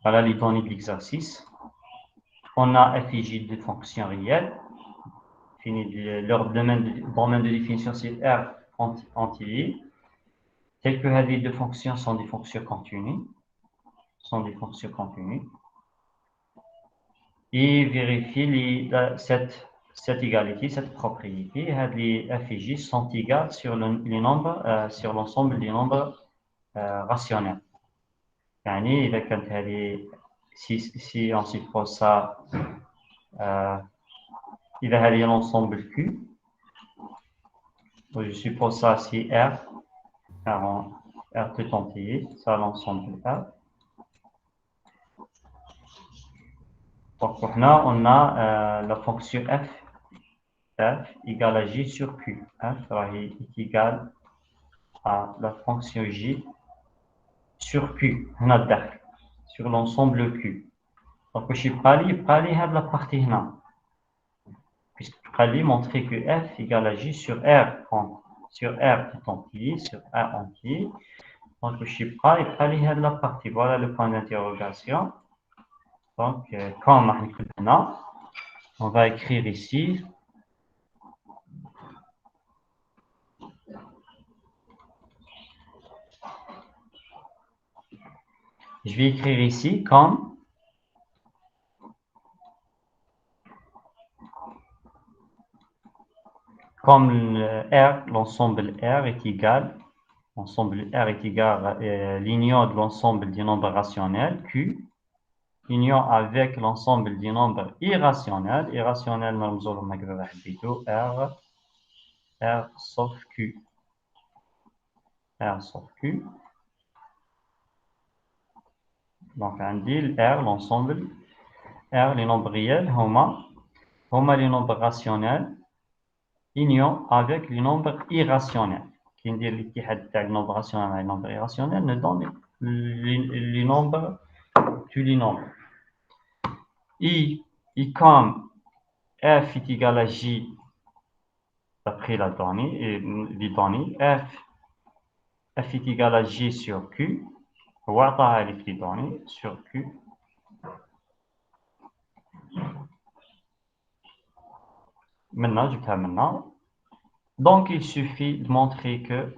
voilà les données de l'exercice. On a f et j de fonctions réelles. Leur domaine de définition, c'est R entier. Telles que les deux fonctions sont des fonctions continues. Et vérifier cette égalité, cette propriété. Les f et j sont égales sur sur l'ensemble des nombres rationnels. Si on suppose ça, il a l'ensemble Q. Je suppose ça c'est R tout entier, ça l'ensemble R. Donc là, on a la fonction f égale à j sur q. F est égal à la fonction j sur q. On a sur l'ensemble q. Donc je vais parler de la partie là. Puisque je vais montrer que f égale à j sur r tout entier, sur r entier. Donc je vais parler de la partie. Voilà le point d'interrogation. Donc, comme on va écrire ici je vais écrire ici comme R, l'ensemble R est égal, l'union de l'ensemble des nombres rationnels Q, union avec l'ensemble des nombres irrationnels, R sauf Q. Donc, on dit R, l'ensemble, R, les nombres réels, هما les nombres rationnels, union avec les nombres irrationnels. Qui dit les nombres rationnels et les nombres irrationnels nous donne les nombres, tous les nombres. Et comme f est égal à j d'après la donnée, les données, f est égal à j sur q, وعطاها لك les données sur q. maintenant. Donc, il suffit de montrer que...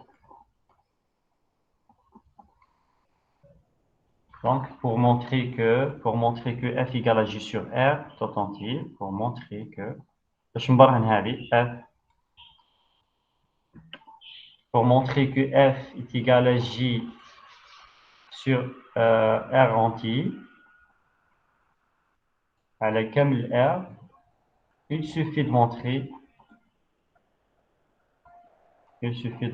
Donc, pour montrer que f égale à j sur r tout entier, pour montrer que... Pour montrer que f est égal à j sur r entier, à la كامل r, il suffit de montrer Il suffit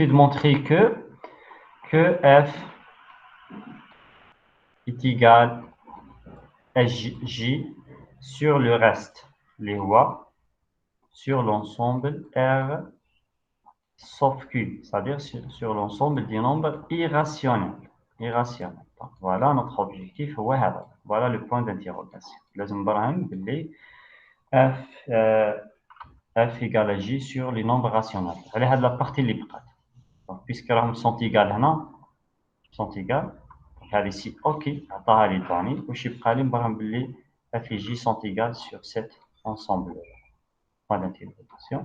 de montrer que f est égal à j sur le reste, les rois, sur l'ensemble R sauf Q, c'est-à-dire sur l'ensemble des nombres irrationnels. Donc, voilà notre objectif. Voilà le point d'interrogation. لازم نبرهن باللي f égale à j sur les nombres rationnels. على هاد la partie اللي بقات. Donc, puisque راهم sont égales هنا, sont égales. هذه ici, ok, عطاها لي دوني. واش يبقى لي نبرهن باللي f et j sont égales sur cet ensemble. Point d'interrogation.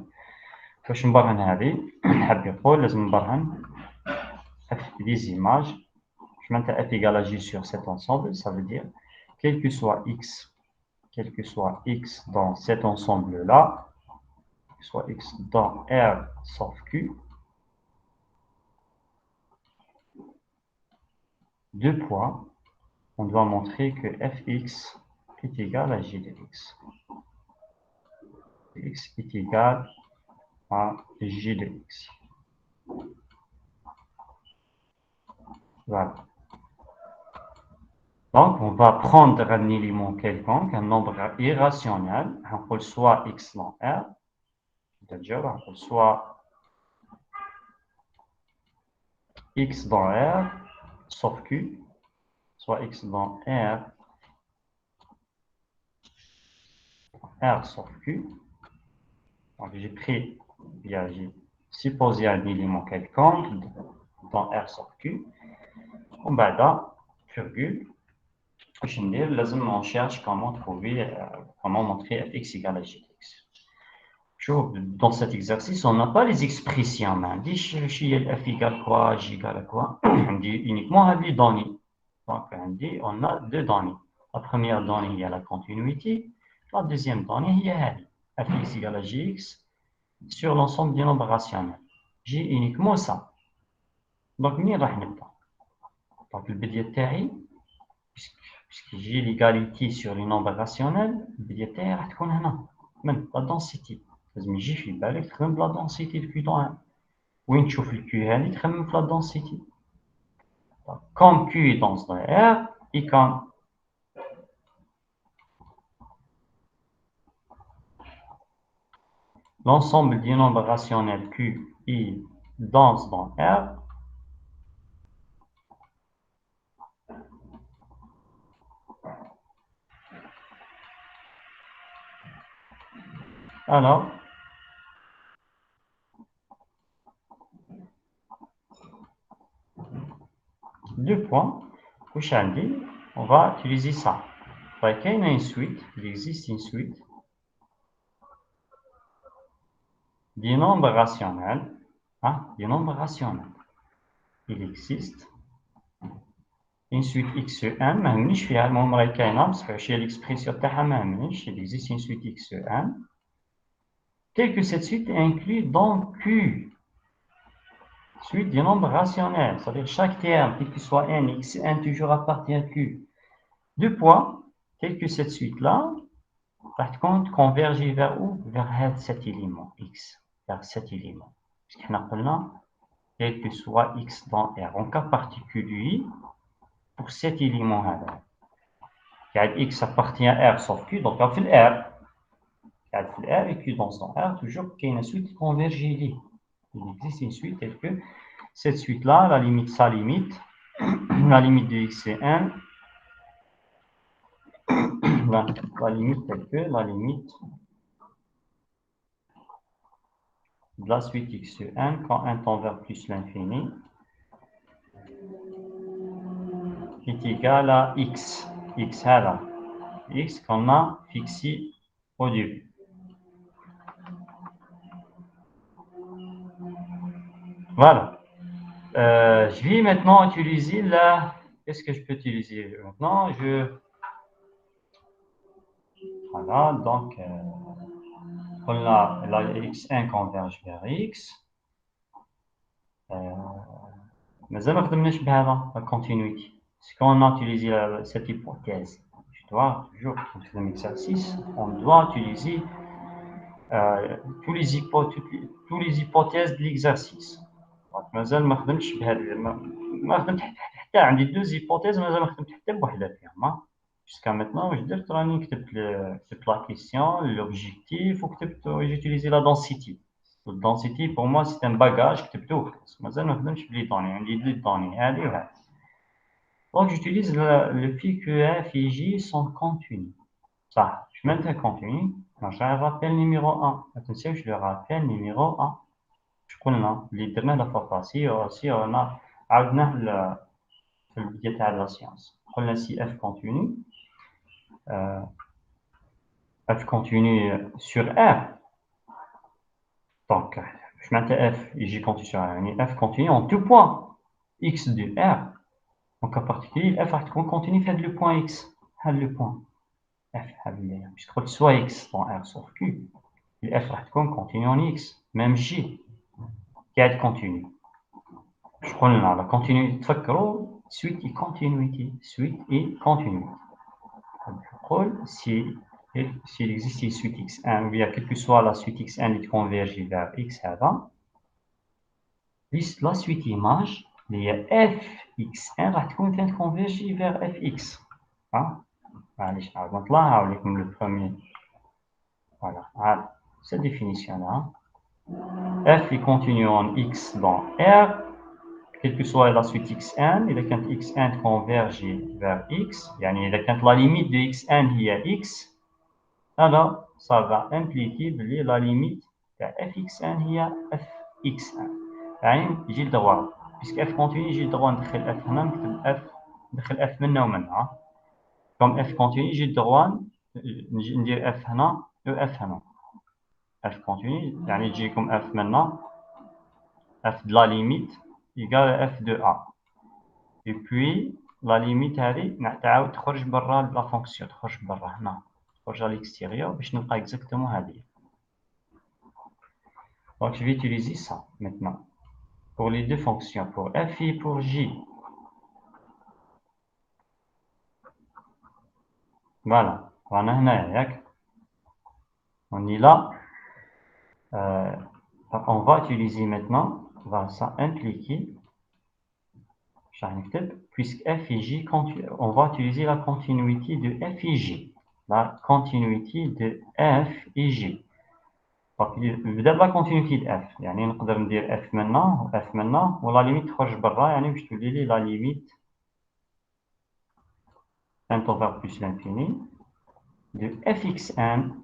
باش نبرهن هذه نحب يقول لازم نبرهن f des images. Je maintiens f égale à j sur cet ensemble, ça veut dire quel que soit x dans cet ensemble-là, soit x dans R sauf Q, deux points, on doit montrer que fx est égal à j de x. X est égal à j de x. Voilà. Donc, on va prendre un élément quelconque, un nombre irrationnel, on peut soit x dans R, c'est-à-dire on peut soit x dans R sauf Q, soit x dans R sauf Q. Donc, j'ai pris, j'ai supposé un élément quelconque dans R sauf Q. On va là, virgule. On cherche comment montrer fx égale à jx. Dans cet exercice, on n'a pas les expressions. On dit f égale quoi, j égale à quoi. On dit uniquement les données. Donc, on a deux données. La première donnée, il y a la continuité. La deuxième donnée, il y a fx égale à jx sur l'ensemble des nombres rationnels. J'ai uniquement ça. Donc, ni راح نبدا. Donc, البدية تاعي puisque j'ai l'égalité sur les nombres rationnels, البدية تاعي راح تكون هنا من la densité. لازم يجي في بالك تخمم بلا densité de Q dans 1. وين تشوف ال Q هذه تخمم في la densité. Comme Q est dense dans R, et comme l'ensemble des nombres rationnels Q est dense dans R, alors deux points, on va utiliser ça. Il y a une suite, il existe une suite des nombres rationnels. Des nombres rationnels. Il existe une suite xn, ما همنيش فيها المهم راهي كاينه بصح واش هي l'expression تاعها ما همنيش. Il existe une suite xn telle que cette suite est inclue dans Q. Suite des nombres rationnels, c'est-à-dire chaque terme, quel que soit n, xn toujours appartient à Q. Deux points, telle que cette suite-là, par contre, converger vers où? Vers cet élément x, vers cet élément. Parce qu'on appelle là, quel que soit x dans R. En cas particulier, pour cet élément-là, x appartient à R sauf Q, donc on fait le R. On fait R et Q dans R, toujours qu'il y a une suite convergée. Il existe une suite telle que cette suite-là, la limite, sa limite, la limite de x c'est 1, la limite telle que la limite de la suite x1 quand n tend vers plus l'infini est égal à x. X هذا x qu'on a fixé au début. Voilà. Je vais maintenant utiliser la... Qu'est-ce que je peux utiliser maintenant? Voilà, donc on a la x1 converge vers x. Mais ça ne marche pas la continuité. Si on a utilisé cette hypothèse, je dois toujours, pour faire l'exercice, on doit utiliser tous les hypothèses de l'exercice. مازال ما خدمتش بهذه ما خدمت حتى عندي deux hypothèses مازال ما خدمت حتى بوحده فيهم jusqu'à maintenant واش درت راني كتبت la question l'objectif وكتبت j'ai utilisé la densité. La densité pour moi c'est un bagage كتبته مازال ما خدمتش بلي دوني عندي لي دوني هذه وهذه. Donc j'utilise le fait que f et j sont continus. صح je mets un continu. J'ai un rappel numéro 1. Attention, je le rappel numéro 1. قلنا اللي درناه لا فوا باسي رانا عاودناه في البداية تاع لا سيونس قلنا سي اف كونتينيو اف كونتينيو سور ار دونك واش معناتها اف يجي كونتينيو سور ار يعني اف كونتينيو اون تو بوان اكس دو ار دونك ا بارتيكولي اف راح تكون كونتينيو في هاد لو بوان اكس هاد لو بوان اف هذه باش تدخل سوا اكس دون ار سوف كيو الاف راح تكون كونتينيو اون اكس ميم جي قاعد كونتينيو. Je connais la continuité. تفكروا suite et continuité. Suite et continuité. S'il existe une suite x1 ou bien quelle que soit la suite x1 qui converge vers x avant, la suite image, il y a fx1 qui converge vers fx. Allez, je vais vous avec le premier. Voilà, cette définition-là. F est continue en x dans R. Quelle que soit la suite xn, et quand xn converge vers x, et quand la limite de xn est x, alors ça va impliquer la limite de fxn est fxn. J'ai le droit, puisque f continue, j'ai le droit de faire f هنا نكتب f منها ومنها. Comme f continue, j'ai le droit de dire f هنا و f هنا. f continue, يعني يجي comme f maintenant, f de la limite égale à f de a. Et puis, la limite هذه تعاود تخرج برا la fonction تخرج برا هنا تخرج à l'extérieur باش نلقى exactement هذه. Donc je vais utiliser ça maintenant pour les deux fonctions, pour f et pour j. Voilà, رانا هنا ياك. On est là. On va utiliser maintenant, ça impliquer puisque f et j, on va utiliser la continuité de f et j. La continuité de f et j. نبدا بلا كونتينيتي د اف يعني نقدر ندير اف منا واف منا ولا ليميت تخرج برا يعني باش تولي لي لا ليميت ان توفر بلس لانفيني دو اف اكس ان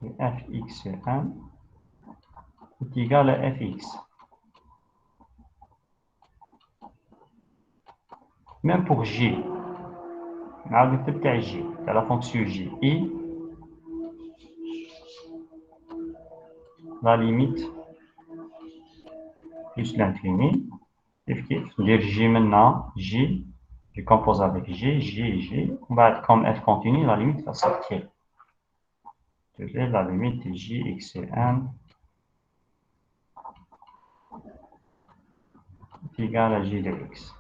de fx1 est égal à fx. Même pour g, la fonction g, et la limite plus l'infini, dire g maintenant, g, je compose avec g, g et g, on va être comme f continue, la limite va sortir. La limite de gx1 est égale à g de x.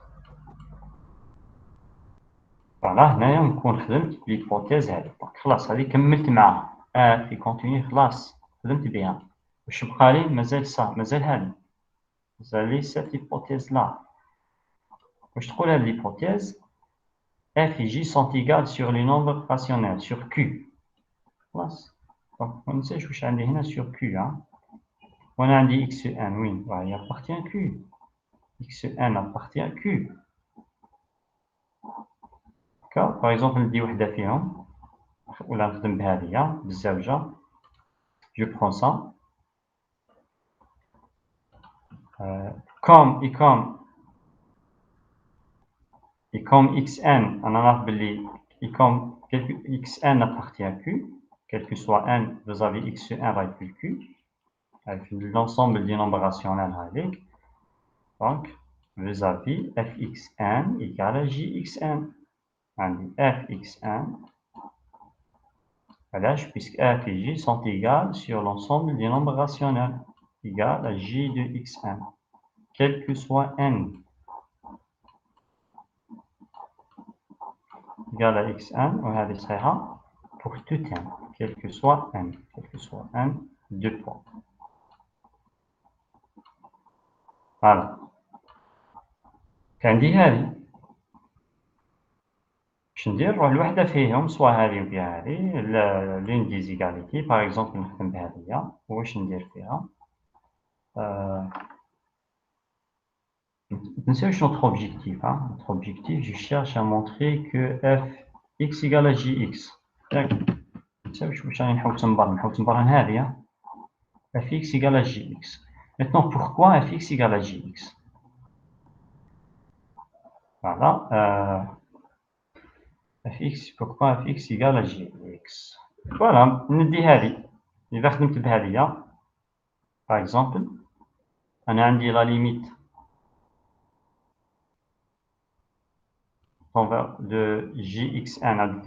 فوالا هنايا نكون خدمت ليبوتيز هذه دونك خلاص هذه كملت معاها في كونتيني خلاص خدمت بها واش بقى لي مازال هذه مازال لي سيت ليبوتيز لا واش تقول هذه ليبوتيز f et j sont égales sur les nombres rationnels sur q خلاص دونك ما ننساش واش عندي هنا sur q وانا عندي x1 وين هي appartient q x1 appartient q. باغ اكزومبل ندي وحده فيهم ولا نخدم بهذه بالزوجه je prends ça. Comme xn, on a appelé, et comme xn appartient à q, quel que soit n vis-à-vis x1 va être q, avec l'ensemble des nombres rationnels avec. Donc, vis-à-vis fxn égale à jxn. On dit fxn, puisque f et j sont égales sur l'ensemble des nombres rationnels, égal à j de xn, quel que soit n. Égal à xn, وهذه صحيحة pour tout n, quel que soit n, 2 points. Voilà. عندي هذه باش ندير نروح لوحدة فيهم، سوا هذه ولا هذه، لون ديزيغاليتي، باغ اكزومبل نخدم بهذه، واش ندير فيها؟ نساوش notre objectif. Notre objectif, je cherche à montrer que fx égale à jx. نساوش واش راني نحوس نبرهن هذه. fx égale à jx. Maintenant, pourquoi fx égale à jx? Voilà. Pourquoi fx égale à jx? Voilà, ندي هذه. إذا خدمت بهذه، par exemple, أنا عندي la limite de jxn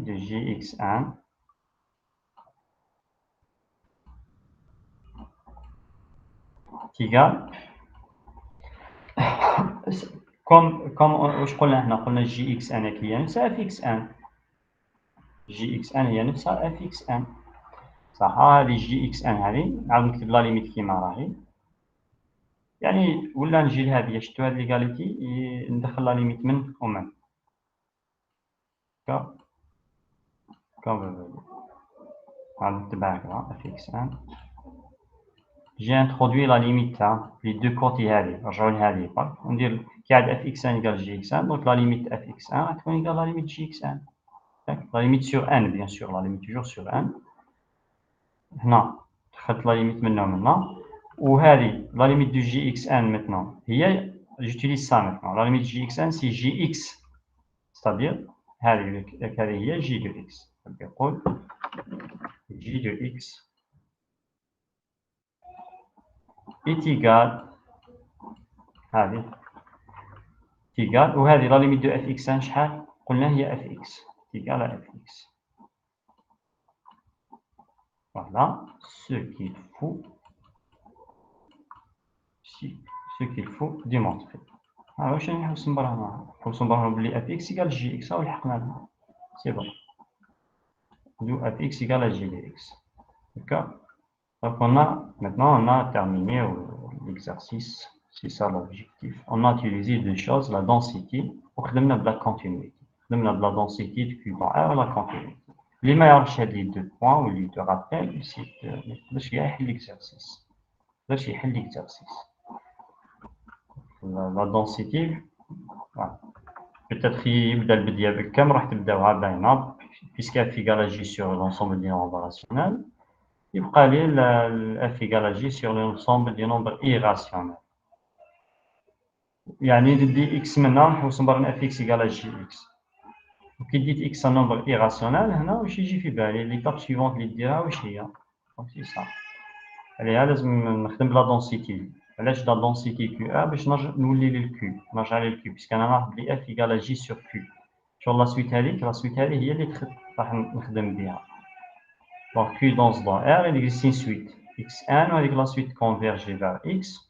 de jxn égale comme واش قلنا احنا، قلنا jxn هي نفسها fxn، jxn هي نفسها fxn، صح؟ هذه jxn هذه نعاود نكتب لا ليميت كيما راهي، يعني ولا نجي لهذه، شفتوا هذه ليغاليتي ندخل لا ليميت من ومن comme fxn. J'ai introduit la limite, les deux côtés هذه، رجعوا لهذه برك، وندير كي عاد fxn égale jxn، donc la limite fxn تكون égale la limite jxn. La limite sur n, bien sûr, la limite toujours sur n. هنا دخلت la limite من هنا، وهذه la limite de jxn maintenant هي، j'utilise ça maintenant. La limite de jxn c'est jx، c'est-à-dire هذه هي j de x. يقول j de x est égal هذه égal، وهذه la limite de fxn شحال؟ قلنا هي fx égal à fx. Voilà ce qu'il faut démontrer. Alors, واش راني نحوس نبرهنوا بلي fx égale jx، هاو لحقنا سي بون. D'où fx égale à j de x. D'accord? Donc maintenant on a terminé l'exercice. C'est ça l'objectif. On a utilisé deux choses, la densité, وخدمنا de la continuité. خدمنا de la densité de Q dans R et la continuité. اللي ما يعرفش هاد لي دو بوان واللي دو رابيل ما يقدرش يحل l'exercice. ما يقدرش يحل l'exercice. La densité, voilà. Peut-être يبدا البديه بكم راح تبداوها باينه، puisque f égale à j sur l'ensemble des nombres rationnels. يبقى لي f égale à j sur l'ensemble des nombres irrationnels. يعني ندي x منها نحوس نبرهن fx égale à jx. وكي ديت x un nombre irrationnel، هنا واش يجي في بالي ليطاب سيفونت اللي ديرها واش هي؟ دونك سي صا. عليها لازم نخدم بلا دونسيتي. علاش لا دونسيتي كيو ا؟ باش نولي للكيو، نرجع للكيو، باسكو انا نعرف بلي اف ايكال جي سور كيو. شغل لا سويت هذه هي اللي راح نخدم بها. دونك كيو دونس دون ار il existe une suite x1 وهذيك لا سويت كونفيرجي vers x.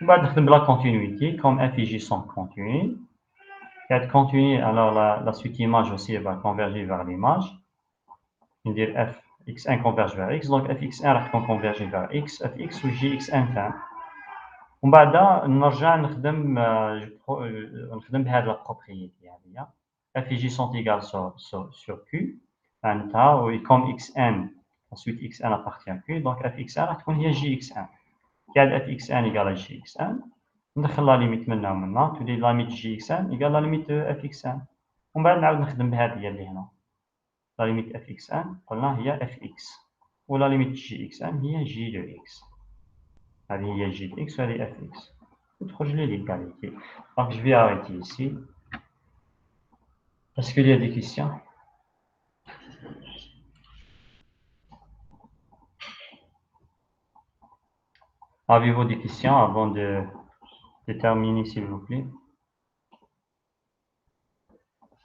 ومن بعد نخدم بلا كونتينيتي comme f et j sont continus. Quand continue, alors la suite image aussi va converger vers l'image. ندير f x1 converge vers x، donc fx1 راح تكون converger vers x، fx و jxn فهم. ومن بعد نرجع نخدم بهذه لا بروبريتي هذه، f et j sont égales sur q معناتها، و comme xn ensuite xn appartient à q، donc fxn راح تكون هي jxn. كي عاد fxn égale à jxn ندخل لا ليميت منا ومنا، تولي لا ليميت jxn égale لا ليميت fxn. ومن بعد نعاود نخدم بهذه اللي هنا، لا ليميت fxn قلنا هي fx ولا ليميت جي اكس ان هي جي دو اكس. هذه هي جي دو اكس وهذه اف اكس. وتخرج لي ليكاليتي. دونك جو في اريتي ici. Est-ce qu'il y a des questions? Avez-vous des questions avant de terminer, s'il vous plaît?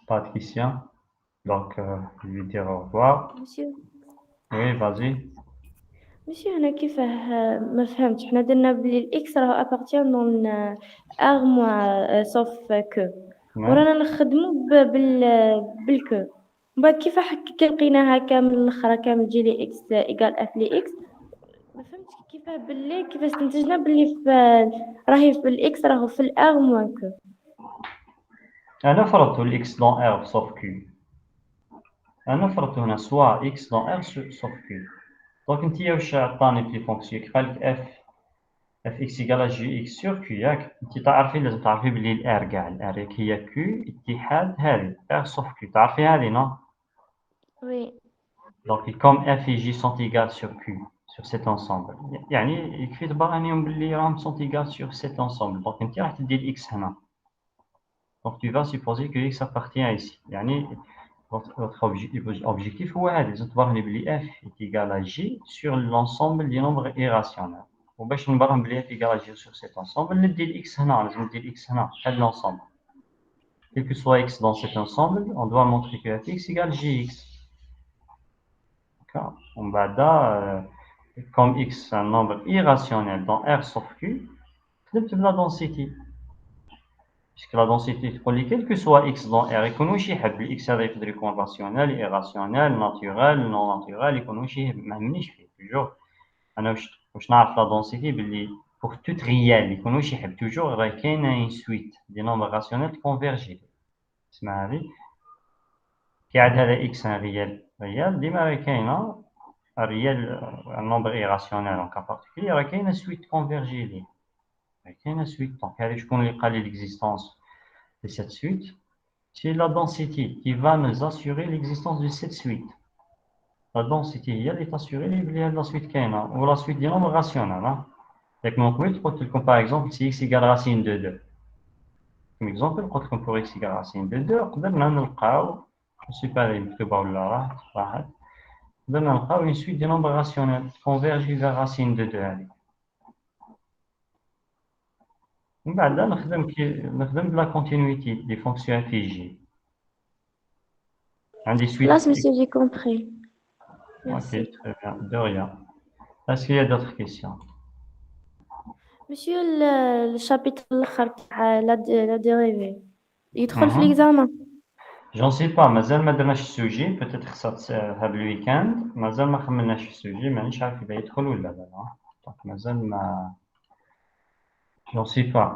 Pas de questions. Donc, je vais dire au revoir. مسيو Oui, vas-y. مسيو هنا كيفاه ما فهمتش حنا درنا بلي الاكس راه ابارتيان دون ار موا سوف كو Ouais. ورانا نخدمو بالكو من بعد كيفاه كي لقيناها كامل الاخرى كامل تجي لي اكس ايكال اف لي اكس ما فهمتش كيفاه باللي كيفاش استنتجنا باللي في راهي في الاكس راهو في الار موان كو أنا فرضت الإكس dans R sauf Q. أنا فرضت هنا سواء X dans R sauf Q. دونك انت واش عطاني في فونكسيون كيف قال لك اف اكس ايكال جي اكس سور كيو ياك انت تعرفي لازم تعرفي بلي الار كاع الار هي كيو اتحاد هذه ار سوف كيو تعرفي هذه نو وي دونك كوم اف اي جي سونت ايكال سور كيو سور سيت انسومبل يعني يكفي تبرهنيهم بلي راهم سونت ايكال سور سيت انسومبل دونك انت راح تدي الاكس هنا دونك tu vas supposer que x appartient ici يعني votre objectif هو هذا لازم تبرهني بلي f est égal à g sur l'ensemble des nombres irrationnels وباش نبرهن بلي f égal à g sur cet ensemble ندي الاكس هنا لازم ندي الاكس هنا هذا l'ensemble quel que soit x dans cet ensemble on doit montrer que fx égale gx d'accord ومن بعد comme x est un nombre irrationnel dans R sauf Q كتبت بلا densité puisque la densité تقول لي quel que soit x dans R يكون واش يحب الاكس هذا يقدر يكون راسيونيل ايراسيونيل ناتورال نون ناتورال يكون واش يحب ما يهمنيش فيه توجور انا واش نعرف لا densité باللي pour tout réel يكون واش يحب توجور راه كاينه une suite دي نومبر راسيونيل كونفيرجي اسمها هذه كي عاد هذا x ان ريال ديما راه كاينه ريال نومبر ايراسيونيل ان كا بارتيكولي راه كاينه سويت كونفيرجي ليه راه كاينه سويت دونك هذه شكون اللي قال لي l'existence de cette suite c'est la densité qui va nous assurer l'existence de cette suite la densité هي اللي تاسيوري لي بلي هاد لا سويت كاينه و لا سويت ديال نومبر راسيونيل داك من قبل قلت لكم باغ اكزومبل سي x égale racine de 2 كم اكزومبل قلت لكم pour x égale racine de 2 قدرنا نلقاو سي با مكتوبه ولا راحت قدرنا نلقاو une suite de nombres rationnels convergent vers racine de 2 هذه من بعد نخدم بلا كونتينيتي دي فونكسيون في جي عندي suite خلاص مسيو جي كومبري ok ميرسي très bien de rien est-ce qu'il y a d'autres questions مسيو الشابيتر الاخر تاع لا ديريفي يدخل في ليكزامان j'en sais pas مازال ما درناش السوجي peut-être خصها هذا الويكاند مازال ما خممناش في السوجي مانيش عارف اذا يدخل ولا لا دونك مازال ما j'en sais pas